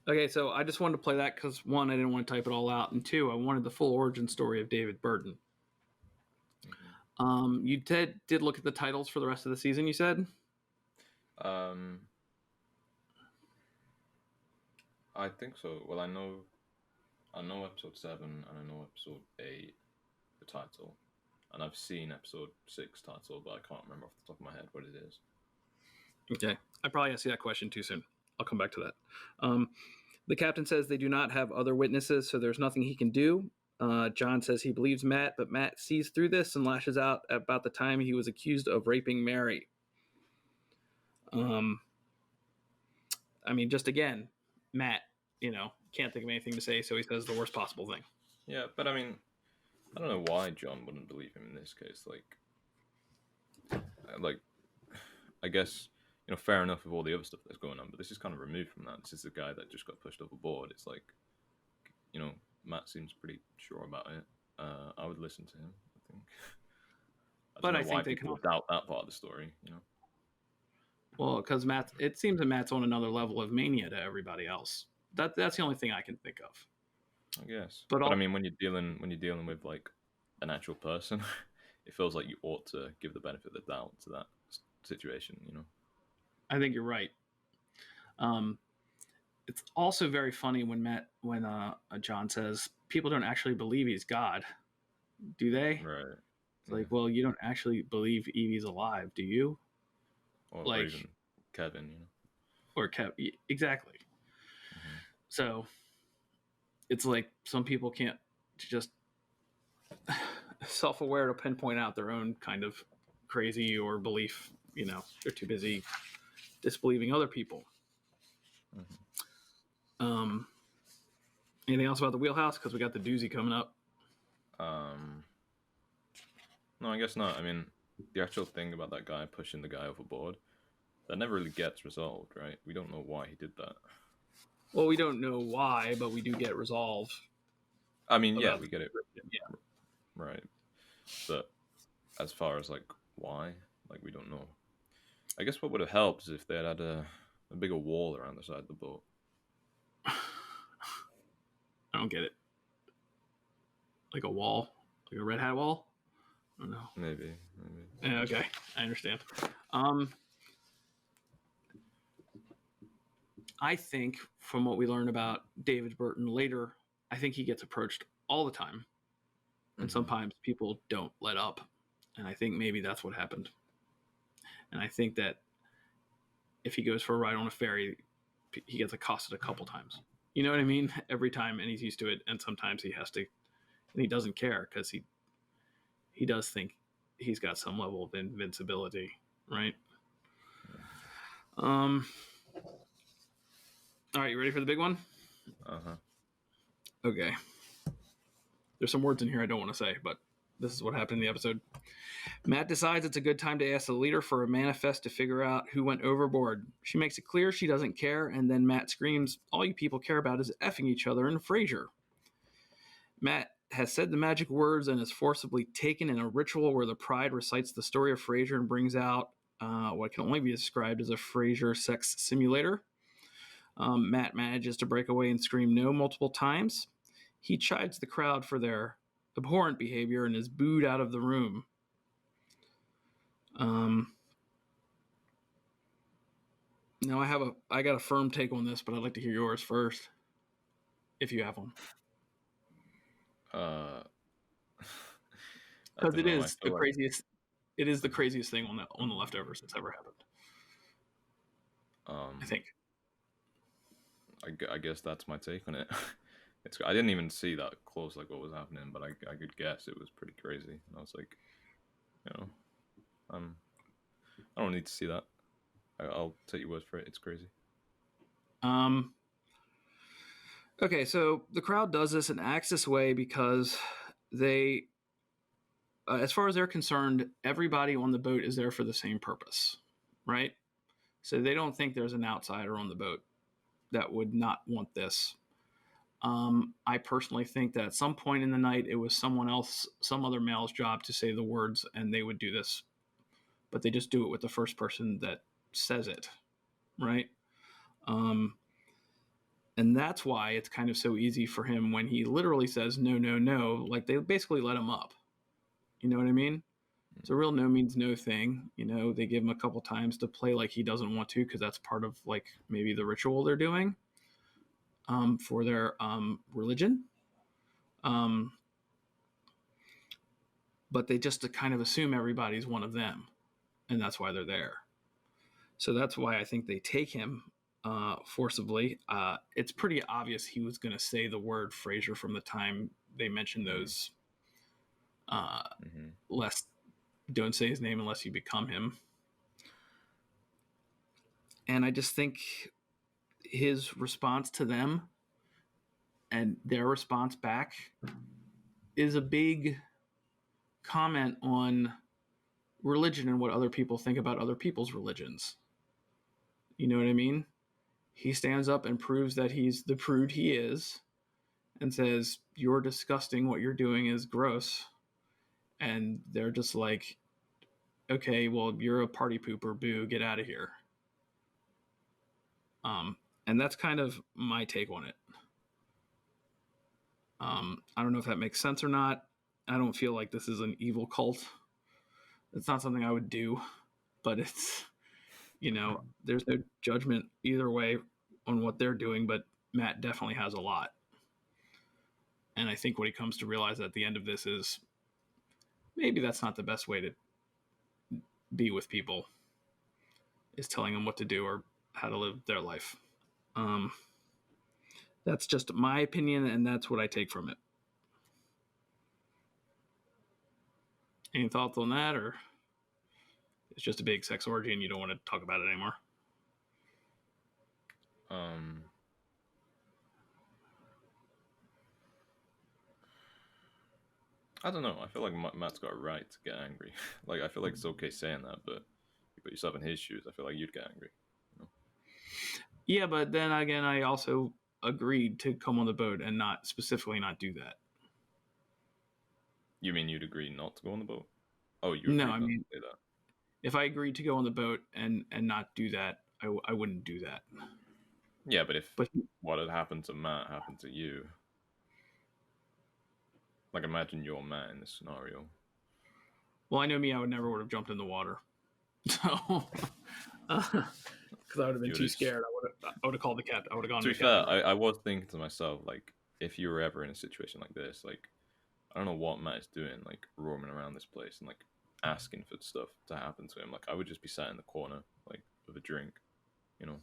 Okay, so I just wanted to play that because, one, I didn't want to type it all out, and two, I wanted the full origin story of David Burton. You did look at the titles for the rest of the season, you said? I think so. Well, I know episode 7 and I know episode 8, the title, and I've seen episode 6 title, but I can't remember off the top of my head what it is. Okay. I probably asked you that question too soon. I'll come back to that. The captain says they do not have other witnesses, so there's nothing he can do. John says he believes Matt, but Matt sees through this and lashes out about the time he was accused of raping Mary. I mean, just again, Matt, can't think of anything to say, so he says the worst possible thing. Yeah, but I mean, I don't know why John wouldn't believe him in this case. Like, I guess, fair enough with all the other stuff that's going on, but this is kind of removed from that. This is the guy that just got pushed overboard. It's like, Matt seems pretty sure about it. I would listen to him, I think. But I think they can doubt that part of the story, Well, because it seems that Matt's on another level of mania to everybody else. That's the only thing I can think of. I guess. But I mean, when you're dealing with like an actual person, it feels like you ought to give the benefit of the doubt to that situation, I think you're right. It's also very funny when John says people don't actually believe he's God, do they? Right. It's like, well, you don't actually believe Evie's alive, do you? Or even Kevin, Or Kevin, exactly. Mm-hmm. So it's like some people can't just self-aware to pinpoint out their own kind of crazy or belief. They're too busy disbelieving other people. Mm-hmm. Anything else about the wheelhouse? Because we got the doozy coming up. No, I guess not. I mean, the actual thing about that guy pushing the guy overboard, that never really gets resolved, right? We don't know why he did that. Well, we don't know why, but we do get resolved. I mean, yeah, we get it. Yeah. Right. But as far as, like, why? Like, we don't know. I guess what would have helped is if they had a bigger wall around the side of the boat. I don't get it. Like a wall? Like a red hat wall? I don't know. Maybe. Yeah, okay, I understand. I think from what we learned about David Burton later, I think he gets approached all the time. And sometimes people don't let up. And I think maybe that's what happened. And I think that if he goes for a ride on a ferry, he gets accosted a couple times. You know what I mean? Every time, and he's used to it. And sometimes he has to, and he doesn't care because he does think he's got some level of invincibility, right? All right, you ready for the big one? Okay. There's some words in here I don't want to say, but this is what happened in the episode. Matt decides it's a good time to ask the leader for a manifest to figure out who went overboard. She makes it clear she doesn't care, and then Matt screams, "All you people care about is effing each other in Frasier." Matt has said the magic words and is forcibly taken in a ritual where the Pride recites the story of Frasier and brings out what can only be described as a Frasier sex simulator. Matt manages to break away and scream no multiple times. He chides the crowd for their abhorrent behavior and is booed out of the room. Now I got a firm take on this, but I'd like to hear yours first, if you have one. Because it is the craziest. It is the craziest thing on the leftovers that's ever happened. I think. I guess that's my take on it. I didn't even see that close, like what was happening, but I could guess it was pretty crazy. And I was like, I don't need to see that. I'll take your word for it. It's crazy. Okay, so the crowd does this and acts this way because they, as far as they're concerned, everybody on the boat is there for the same purpose, right? So they don't think there's an outsider on the boat that would not want this. I personally think that at some point in the night, it was some other male's job to say the words, and they would do this. But they just do it with the first person that says it, right? And that's why it's kind of so easy for him when he literally says, no, no, no. Like, they basically let him up. You know what I mean? It's a real no means no thing. They give him a couple times to play like he doesn't want to because that's part of, like, maybe the ritual they're doing. For their religion. But they just kind of assume everybody's one of them. And that's why they're there. So that's why I think they take him forcibly. It's pretty obvious he was going to say the word Frasier from the time they mentioned those less don't say his name unless you become him. And I just think his response to them and their response back is a big comment on religion and what other people think about other people's religions. You know what I mean? He stands up and proves that he's the prude he is and says, you're disgusting, what you're doing is gross. And they're just like, okay, well, you're a party pooper, boo, get out of here. And that's kind of my take on it. I don't know if that makes sense or not. I don't feel like this is an evil cult. It's not something I would do, but it's, you know, there's no judgment either way on what they're doing, but Matt definitely has a lot. And I think what he comes to realize at the end of this is maybe that's not the best way to be with people, is telling them what to do or how to live their life. That's just my opinion, and that's what I take from it. Any thoughts on that, or it's just a big sex orgy and you don't want to talk about it anymore? I don't know. I feel like Matt's got a right to get angry. Like, I feel like it's okay saying that, but you put yourself in his shoes, I feel like you'd get angry. You know? Yeah, but then again, I also agreed to come on the boat and not specifically not do that. You mean you'd agree not to go on the boat? Oh, you no, I mean, to say that. If I agreed to go on the boat and not do that, I wouldn't do that. Yeah, but what had happened to Matt happened to you, like imagine you're Matt in this scenario. Well, I know me, I would never would have jumped in the water. So, because I would have been too scared. I would have called the captain. I would have gone to be fair, I was thinking to myself, like, if you were ever in a situation like this, like, I don't know what Matt is doing, like, roaming around this place and, like, asking for stuff to happen to him. Like, I would just be sat in the corner, like, with a drink, you know?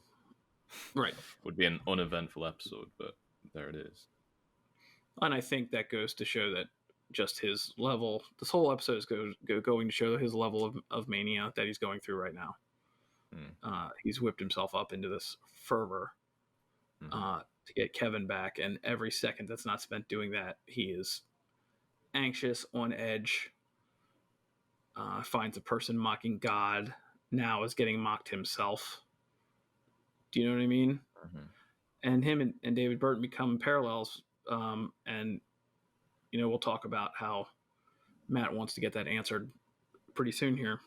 Right. Would be an uneventful episode, but there it is. And I think that goes to show that just his level, this whole episode is going to show his level of mania that he's going through right now. He's whipped himself up into this fervor to get Kevin back. And every second that's not spent doing that, he is anxious, on edge, finds a person mocking God, now is getting mocked himself. Do you know what I mean? And him and David Burton become parallels. And, you know, we'll talk about how Matt wants to get that answered pretty soon here.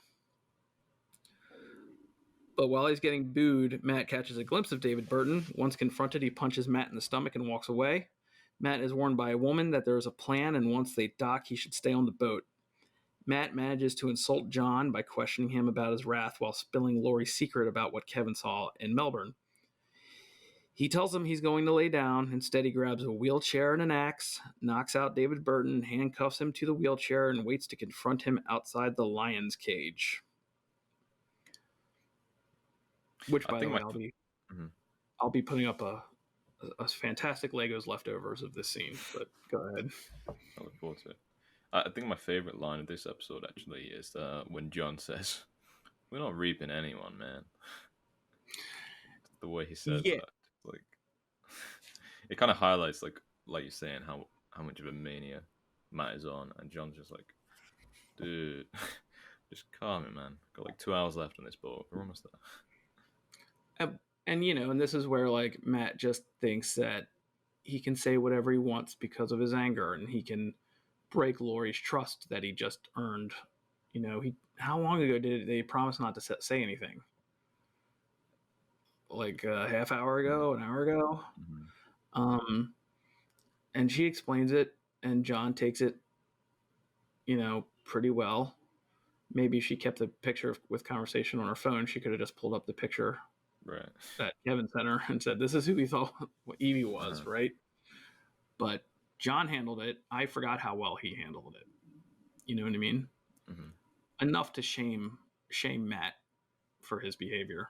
But while he's getting booed, Matt catches a glimpse of David Burton. Once confronted, he punches Matt in the stomach and walks away. Matt is warned by a woman that there is a plan, and once they dock, he should stay on the boat. Matt manages to insult John by questioning him about his wrath while spilling Laurie's secret about what Kevin saw in Melbourne. He tells him he's going to lay down. Instead, he grabs a wheelchair and an axe, knocks out David Burton, handcuffs him to the wheelchair, and waits to confront him outside the lion's cage. Which, by the way, I'll be putting up a fantastic Legos leftovers of this scene, but go ahead. I look forward to it. I think my favorite line of this episode actually is when John says, "We're not reaping anyone, man." The way he says that, like, it kind of highlights, like you're saying, how much of a mania Matt is on, and John's just like, dude, just calm it, man. Got like 2 hours left on this boat. We're almost there. And you know, and this is where like Matt just thinks that he can say whatever he wants because of his anger, and he can break Laurie's trust that he just earned. You know, how long ago did they promise not to say anything? Like a half hour ago, an hour ago. And she explains it, and John takes it, you know, pretty well. Maybe if she kept the picture with conversation on her phone, she could have just pulled up the picture that Kevin sent her and said, this is who we thought what Evie was, right? But John handled it. I forgot how well he handled it. You know what I mean? Enough to shame Matt for his behavior.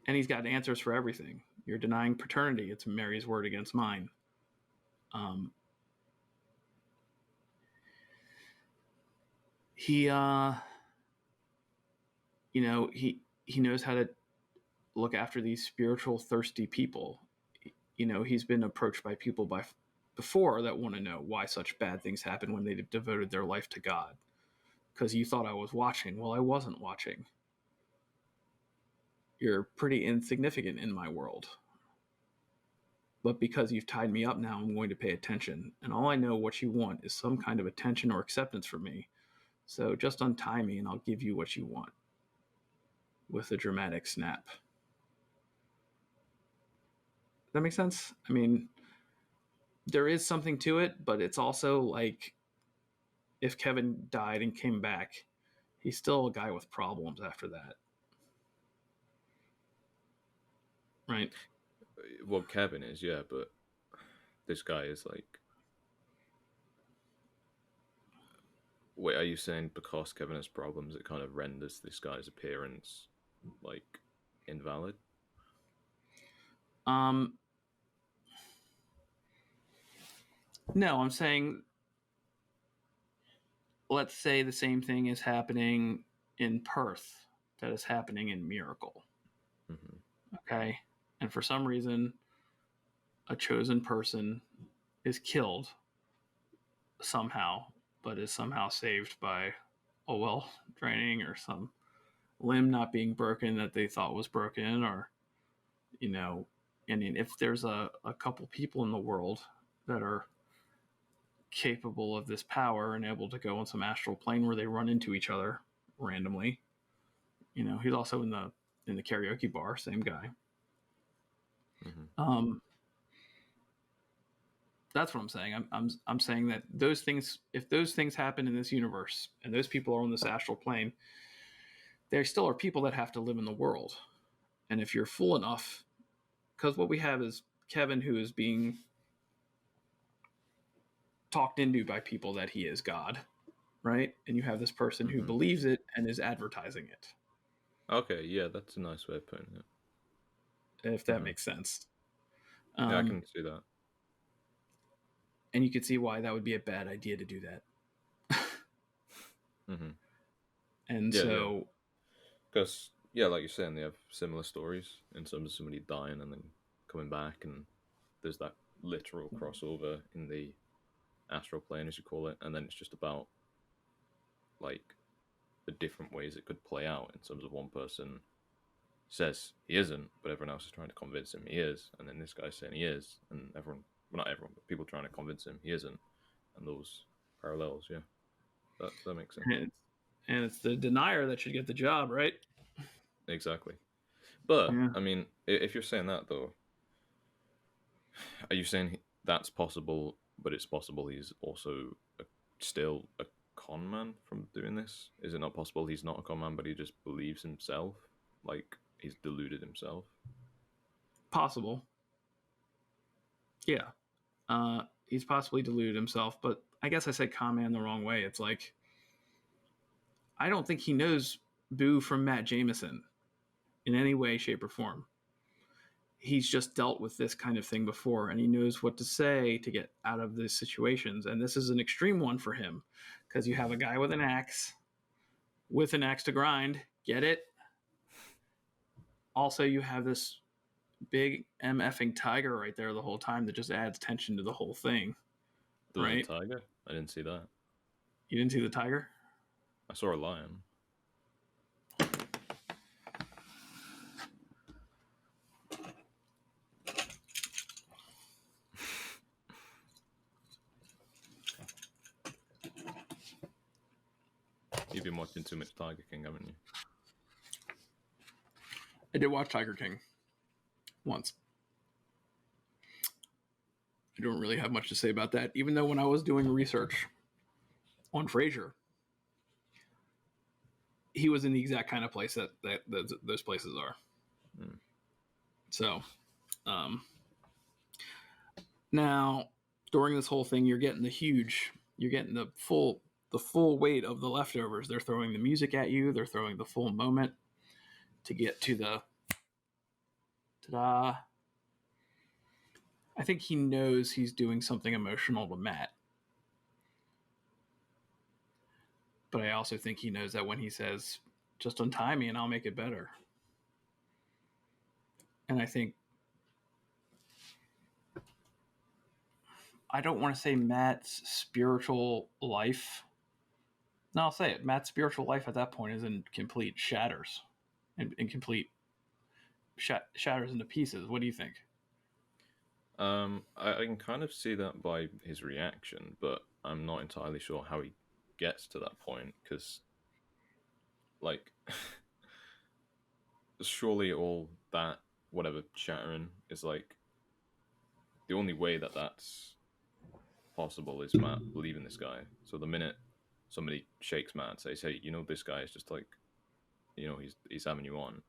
And he's got answers for everything. You're denying paternity. It's Mary's word against mine. He knows how to look after these spiritual thirsty people. He's been approached by people before that want to know why such bad things happen when they've devoted their life to God. Because you thought I was watching. Well, I wasn't watching. You're pretty insignificant in my world. But because you've tied me up now, I'm going to pay attention. And all I know what you want is some kind of attention or acceptance from me. So just untie me and I'll give you what you want. With a dramatic snap. That makes sense? I mean, there is something to it, but it's also like if Kevin died and came back, he's still a guy with problems after that. Right? Well, Kevin is, yeah, but this guy is like... Wait, are you saying because Kevin has problems, it kind of renders this guy's appearance, like, invalid? No, I'm saying, let's say the same thing is happening in Perth that is happening in Miracle. Mm-hmm. Okay? And for some reason, a chosen person is killed somehow, but is somehow saved by a well draining or some limb not being broken that they thought was broken, or, I mean, if there's a couple people in the world that are capable of this power and able to go on some astral plane where they run into each other randomly, he's also in the karaoke bar, same guy. Mm-hmm. That's what I'm saying. I'm saying that those things, if those things happen in this universe and those people are on this astral plane, there still are people that have to live in the world. And if you're fool enough, because what we have is Kevin, who is being talked into by people that he is God, right? And you have this person who believes it and is advertising it. Okay, yeah, that's a nice way of putting it. If that makes sense. Yeah, I can see that. And you could see why that would be a bad idea to do that. And yeah, so... Because, yeah, like you're saying, they have similar stories in terms of somebody dying and then coming back, and there's that literal crossover in the astral plane, as you call it, and then it's just about, like, the different ways it could play out in terms of one person says he isn't, but everyone else is trying to convince him he is, and then this guy's saying he is, and everyone, well, not everyone, but people trying to convince him he isn't, and those parallels, yeah, that makes sense. And it's the denier that should get the job, right? Exactly. But, I mean, if you're saying that, though, are you saying that's possible, but it's possible he's also still a con man from doing this? Is it not possible he's not a con man, but he just believes himself? Like, he's deluded himself? Possible. Yeah. He's possibly deluded himself, but I guess I said con man the wrong way. It's like, I don't think he knows Boo from Matt Jameson in any way, shape, or form. He's just dealt with this kind of thing before, and he knows what to say to get out of these situations. And this is an extreme one for him, because you have a guy with an axe to grind. Get it? Also, you have this big MFing tiger right there the whole time that just adds tension to the whole thing. Right? Tiger? I didn't see that. You didn't see the tiger? I saw a lion. You've been watching too much Tiger King, haven't you? I did watch Tiger King once. I don't really have much to say about that, even though when I was doing research on Frasier, he was in the exact kind of place that those places are. So, now during this whole thing, you're getting the full weight of the leftovers. They're throwing the music at you. They're throwing the full moment to get to Ta-da. I think he knows he's doing something emotional to Matt. But I also think he knows that when he says, just untie me and I'll make it better. And I think, I don't want to say Matt's spiritual life. No, I'll say it. Matt's spiritual life at that point is in complete shatters. In complete shatters into pieces. What do you think? I can kind of see that by his reaction, but I'm not entirely sure how he gets to that point, because, like, surely all that, whatever, shattering is, like, the only way that that's possible is Matt believing this guy. So the minute somebody shakes Matt and says, hey, you know, this guy is just, like, you know, he's having you on,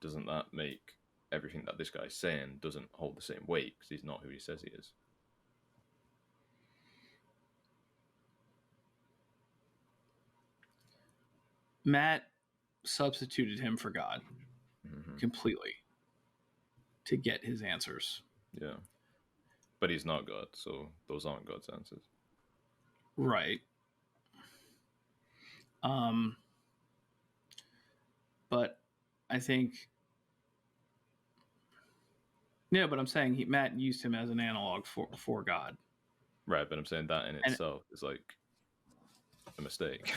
doesn't that make everything that this guy's saying doesn't hold the same weight because he's not who he says he is? Matt substituted him for God completely to get his answers. Yeah. But he's not God, so those aren't God's answers. Right. But I think, yeah, but I'm saying Matt used him as an analog for God. Right, but I'm saying that in itself is like a mistake,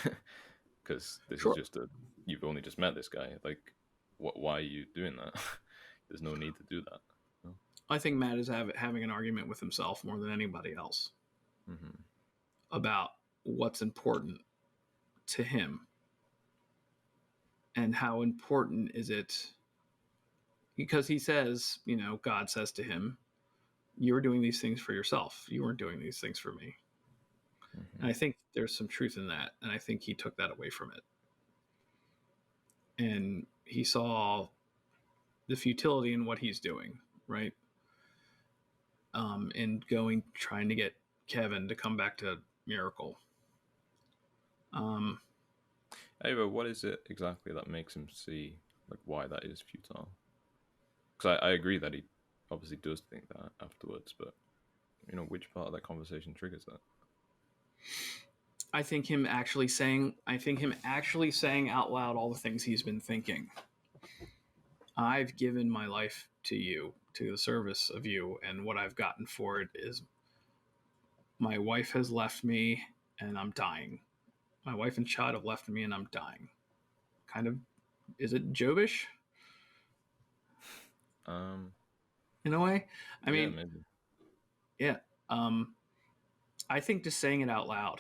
because this Sure. is just you've only just met this guy. Like, why are you doing that? There's no need to do that. No? I think Matt is having an argument with himself more than anybody else about what's important to him. And how important is it? Because he says, you know, God says to him, you're doing these things for yourself. You weren't doing these things for me. And I think there's some truth in that. And I think he took that away from it. And he saw the futility in what he's doing, right? And trying to get Kevin to come back to Miracle. Anyway, what is it exactly that makes him see, like, why that is futile? Because I agree that he obviously does think that afterwards, but, you know, which part of that conversation triggers that? I think him actually saying out loud all the things he's been thinking. I've given my life to you, to the service of you, and what I've gotten for it is my wife has left me and I'm dying. My wife and child have left me and I'm dying. Kind of, is it Jobish? In a way? I mean, maybe. Yeah. I think just saying it out loud,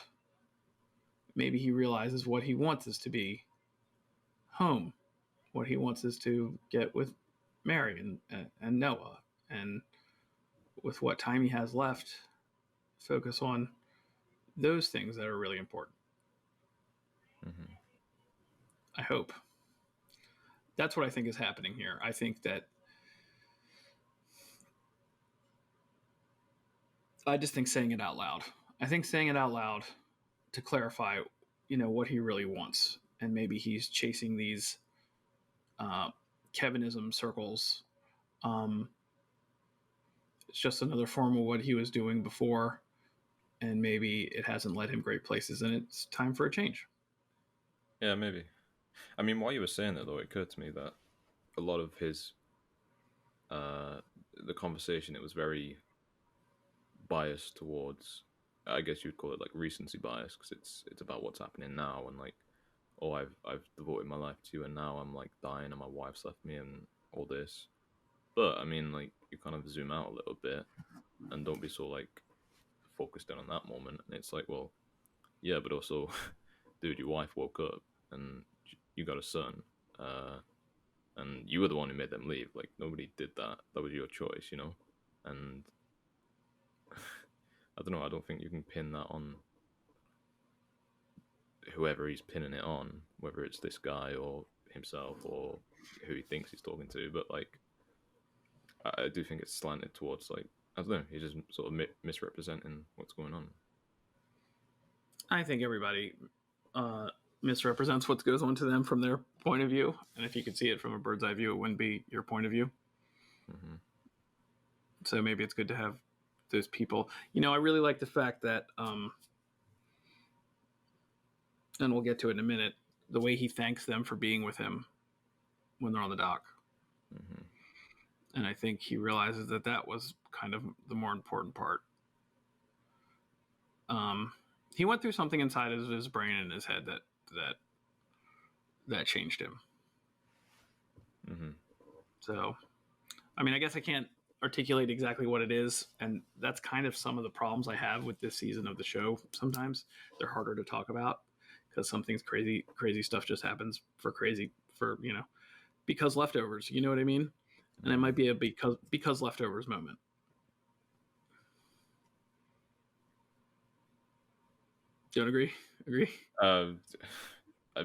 maybe he realizes what he wants is to be home. What he wants is to get with Mary and Noah, and with what time he has left, focus on those things that are really important. I hope. That's what I think is happening here. I think that I just think saying it out loud. I think saying it out loud to clarify, you know, what he really wants. And maybe he's chasing these Kevinism circles. It's just another form of what he was doing before. And maybe it hasn't led him great places, and it's time for a change. Yeah, maybe. I mean, while you were saying that, though, it occurred to me that a lot of his, the conversation, it was very biased towards, I guess you'd call it like recency bias, because it's about what's happening now, and like, oh, I've devoted my life to you, and now I'm like dying, and my wife's left me, and all this. But I mean, like, you kind of zoom out a little bit, and don't be so like focused in on that moment. And it's like, well, yeah, but also, dude, your wife woke up, and you got a son, and you were the one who made them leave. Like, nobody did that. That was your choice, you know? And I don't know, I don't think you can pin that on whoever he's pinning it on, whether it's this guy or himself or who he thinks he's talking to. But, like, I do think it's slanted towards, like, I don't know, he's just sort of misrepresenting what's going on. I think everybody misrepresents what goes on to them from their point of view. And if you could see it from a bird's eye view, it wouldn't be your point of view. Mm-hmm. So maybe it's good to have those people. I really like the fact that, and we'll get to it in a minute, the way he thanks them for being with him when they're on the dock. Mm-hmm. And I think he realizes that was kind of the more important part. He went through something inside of his brain and his head that changed him. Mm-hmm. So, I mean, I guess I can't articulate exactly what it is, and that's kind of some of the problems I have with this season of the show. Sometimes they're harder to talk about because some things crazy stuff just happens because leftovers. You know what I mean? And it might be a because leftovers moment. Don't agree? Agree?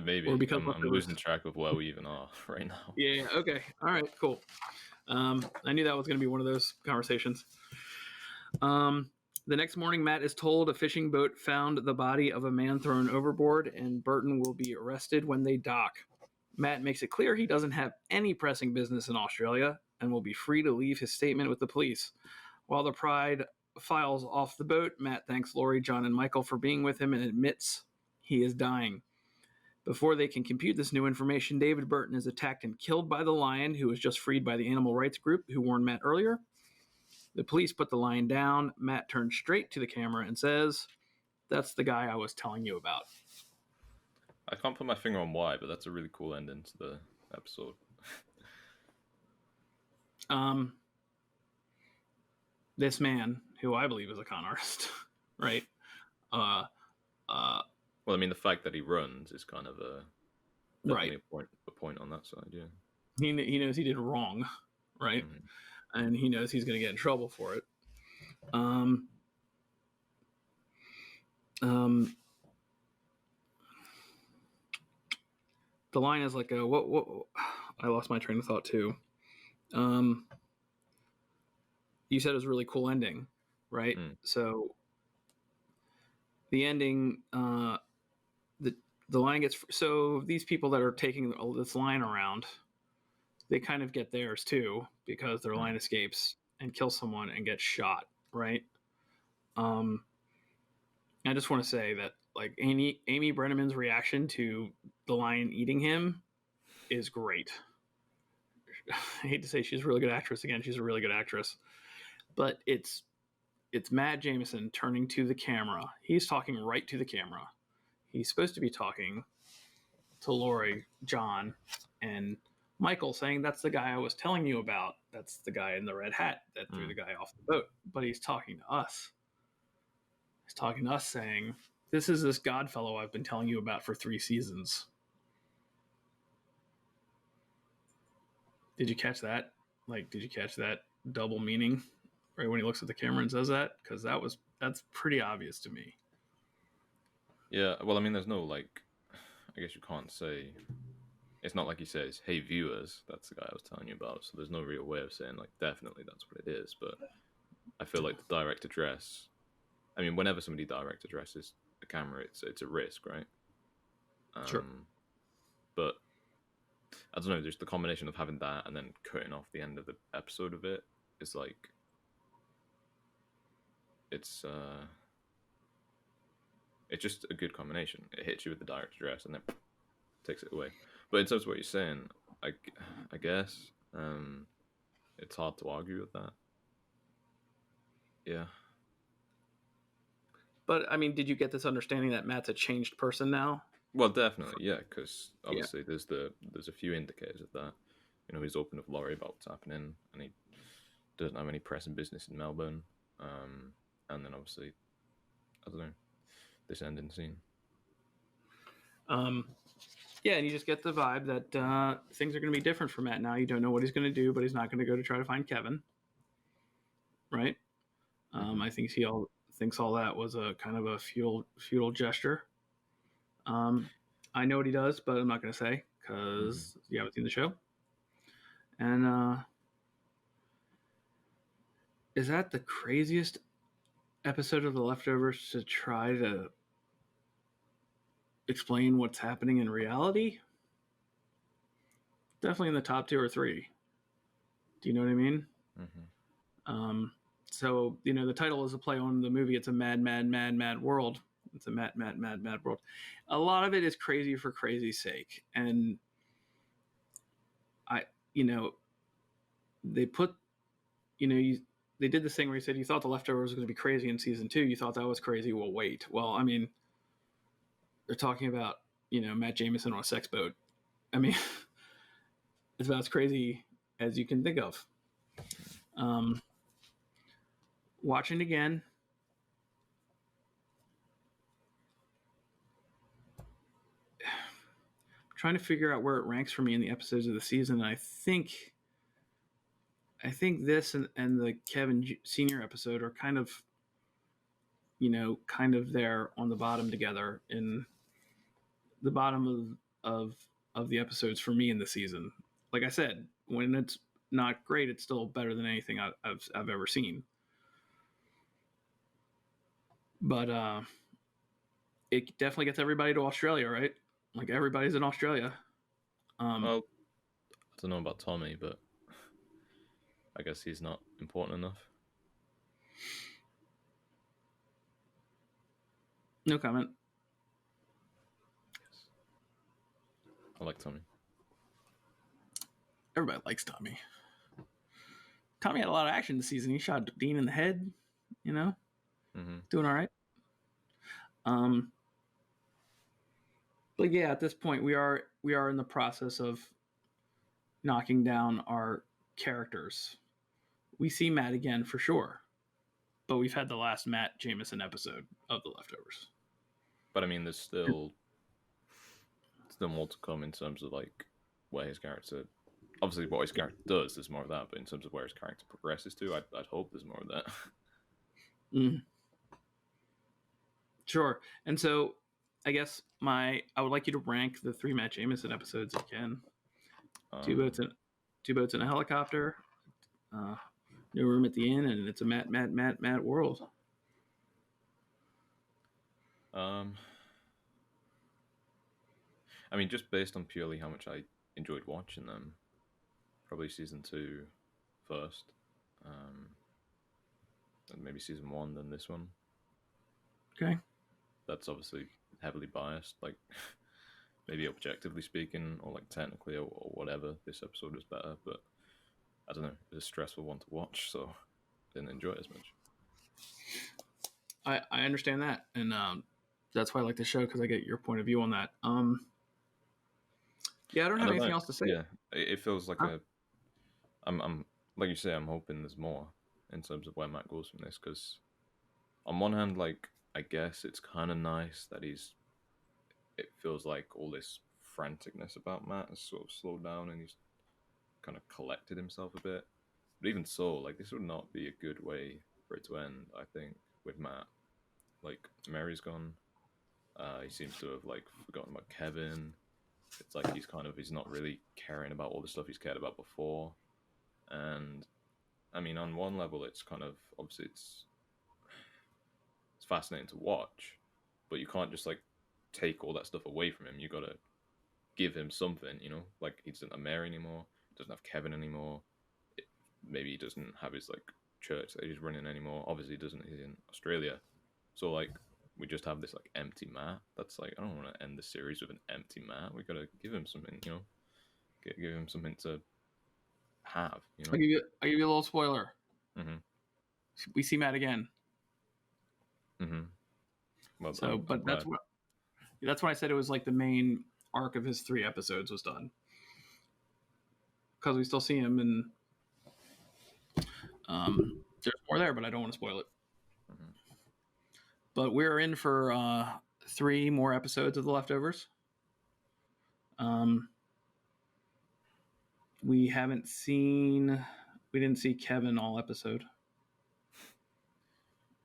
Maybe. Or because I'm losing track of where we even are right now. Yeah. Okay. All right. Cool. I knew that was going to be one of those conversations. The next morning, Matt is told a fishing boat found the body of a man thrown overboard, and Burton will be arrested when they dock. Matt makes it clear he doesn't have any pressing business in Australia and will be free to leave his statement with the police. While the Pride files off the boat, Matt thanks Laurie, John, and Michael for being with him and admits he is dying. Before they can compute this new information, David Burton is attacked and killed by the lion, who was just freed by the animal rights group who warned Matt earlier. The police put the lion down. Matt turns straight to the camera and says, "That's the guy I was telling you about." I can't put my finger on why, but that's a really cool ending to the episode. This man, who I believe is a con artist, right? Well, I mean, the fact that he runs is kind of definitely a point on that side, yeah. He knows he did wrong, right? Mm-hmm. And he knows he's going to get in trouble for it. The line is like what I lost my train of thought too. You said it was a really cool ending, right? So the ending, the line gets, so these people that are taking this line around, they kind of get theirs too, because their line escapes and kills someone and gets shot, right? I just want to say that, like, Amy Brenneman's reaction to the lion eating him is great. I hate to say she's a really good actress. Again, she's a really good actress. But it's Matt Jameson turning to the camera. He's talking right to the camera. He's supposed to be talking to Laurie, John, and Michael, saying, "That's the guy I was telling you about. That's the guy in the red hat that threw the guy off the boat." But he's talking to us. He's talking to us, saying, "This is this Godfellow I've been telling you about for 3 seasons." Did you catch that? Like, did you catch that double meaning right when he looks at the camera and says that? Because that's pretty obvious to me. Yeah, well, I mean, there's no, like, I guess you can't say, it's not like he says, "Hey, viewers, that's the guy I was telling you about." So there's no real way of saying, like, definitely that's what it is. But I feel like the direct address, I mean, whenever somebody direct addresses the camera, it's a risk, right? Sure. But I don't know, just the combination of having that and then cutting off the end of the episode of it is like, it's just a good combination. It hits you with the direct address and then takes it away. But in terms of what you're saying, I guess it's hard to argue with that. Yeah. But, I mean, did you get this understanding that Matt's a changed person now? Well, definitely, yeah, because obviously there's a few indicators of that. You know, he's open with Laurie about what's happening, and he doesn't have any pressing business in Melbourne. And then obviously, I don't know, this ending scene. Yeah, and you just get the vibe that things are going to be different for Matt now. You don't know what he's going to do, but he's not going to go to try to find Kevin, right? I think he thinks all that was a kind of a futile gesture. I know what he does, but I'm not going to say because you haven't seen the show. And is that the craziest episode of The Leftovers to try to explain what's happening in reality? Definitely in the top 2 or 3. Do you know what I mean? Mm-hmm. So, the title is a play on the movie. It's a mad, mad, mad, mad world. It's a mad, mad, mad, mad world. A lot of it is crazy for crazy's sake. And they put, they did this thing where you said you thought The Leftovers was going to be crazy in season 2. You thought that was crazy. Well, wait. Well, I mean, they're talking about, Matt Jameson on a sex boat. I mean, it's about as crazy as you can think of. Watching again, trying to figure out where it ranks for me in the episodes of the season. And I think this and the Kevin Senior episode are kind of there on the bottom together in the bottom of the episodes for me in the season. Like I said, when it's not great, it's still better than anything I've ever seen. But it definitely gets everybody to Australia, right? Like everybody's in Australia. Well, I don't know about Tommy, but I guess he's not important enough. No comment. Yes. I like Tommy. Everybody likes Tommy. Tommy had a lot of action this season. He shot Dean in the head, doing all right. But yeah, at this point, we are in the process of knocking down our characters. We see Matt again for sure, but we've had the last Matt Jameson episode of The Leftovers. But I mean, there's still more to come in terms of like where his character, obviously what his character does, there's more of that. But in terms of where his character progresses to, I'd hope there's more of that. Mm. Sure. And so I guess I would like you to rank the 3 Matt Jameson episodes if you can. Two boats in a helicopter, no room at the inn, and it's a Matt world. I mean, just based on purely how much I enjoyed watching them, probably season 2 first, and maybe season 1, then this one. Okay. That's obviously heavily biased, like maybe objectively speaking, or like technically, or whatever. This episode was better, but I don't know. It was a stressful one to watch, so I didn't enjoy it as much. I understand that, and that's why I like the show, because I get your point of view on that. Yeah, I don't have anything else to say. Yeah, it feels like I'm like you say, I'm hoping there's more in terms of where Matt goes from this, because on one hand, like, I guess it's kind of nice that it feels like all this franticness about Matt has sort of slowed down and he's kind of collected himself a bit. But even so, like, this would not be a good way for it to end, I think, with Matt. Like, Mary's gone. He seems to have, like, forgotten about Kevin. It's like he's not really caring about all the stuff he's cared about before. And, I mean, on one level, it's kind of, obviously, it's fascinating to watch, but you can't just, like, take all that stuff away from him. You gotta give him something, Like, he doesn't have Mary anymore, doesn't have Kevin anymore. Maybe he doesn't have his, like, church that he's running anymore. Obviously, he doesn't. He's in Australia. So, like, we just have this, like, empty Matt. That's, like, I don't want to end the series with an empty Matt. We gotta give him something, give him something to have, I'll give you a little spoiler. Mm-hmm. We see Matt again. Mm-hmm. Well, so, but that's what I said. It was like the main arc of his 3 episodes was done, because we still see him, and there's more there, but I don't want to spoil it. Mm-hmm. But we're in for 3 more episodes of The Leftovers. We didn't see Kevin all episode.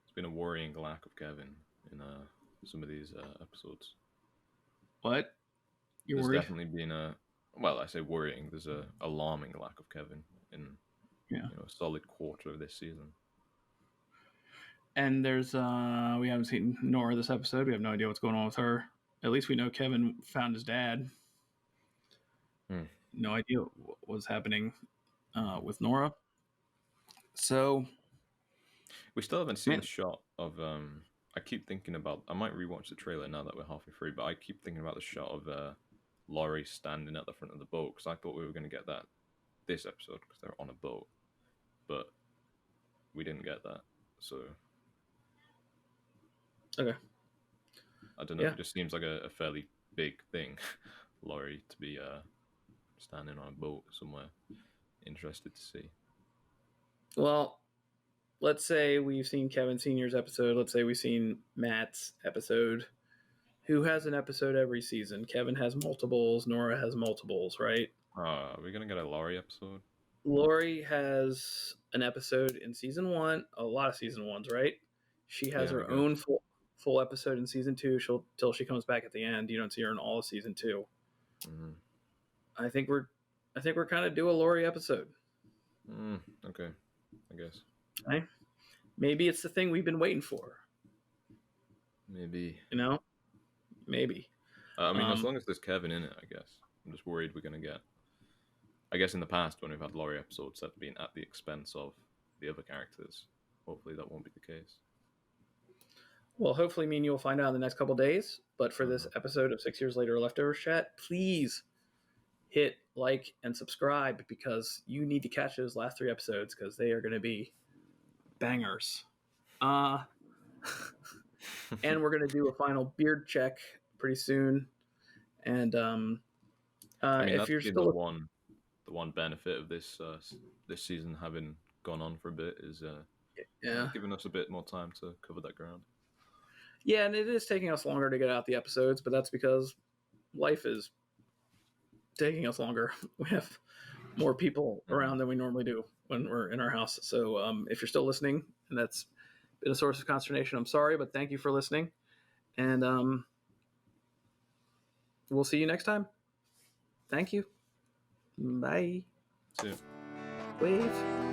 It's been a worrying lack of Kevin in some of these episodes. What? There's definitely been I say worrying. There's a alarming lack of Kevin in a solid quarter of this season. And there's we haven't seen Nora this episode. We have no idea what's going on with her. At least we know Kevin found his dad. No idea what was happening. with Nora. So we still haven't seen the shot of. I keep thinking about. I might rewatch the trailer now that we're halfway through, but I keep thinking about the shot of Laurie standing at the front of the boat because I thought we were going to get that this episode because they're on a boat, but we didn't get that. So okay, I don't know. It just seems like a fairly big thing, Laurie to be standing on a boat somewhere. Interested to see. Well, let's say we've seen Kevin Sr.'s episode. Let's say we've seen Matt's episode. Who has an episode every season? Kevin has multiples. Nora has multiples, right? Are we going to get a Laurie episode? Laurie has an episode in season 1. A lot of season 1s, right? She has her own full episode in season 2 till she comes back at the end. You don't see her in all of season 2. Mm-hmm. I think we're kind of due a Laurie episode. Okay, I guess. Okay. Maybe it's the thing we've been waiting for. Maybe. Maybe. I mean, as long as there's Kevin in it, I guess. I'm just worried we're going to get... I guess in the past, when we've had Laurie episodes that have been at the expense of the other characters, hopefully that won't be the case. Well, hopefully me and you will find out in the next couple of days. But for this episode of 6 Years Later Leftovers Chat, please hit like and subscribe because you need to catch those last 3 episodes because they are going to be bangers. And we're going to do a final beard check pretty soon. And if you're still the one benefit of this season having gone on for a bit is giving us a bit more time to cover that ground. Yeah, and it is taking us longer to get out the episodes, but that's because life is taking us longer. We have more people around than we normally do when we're in our house. So if you're still listening, and that's been a source of consternation, I'm sorry, but thank you for listening. And we'll see you next time. Thank you. Bye. See you. Wave.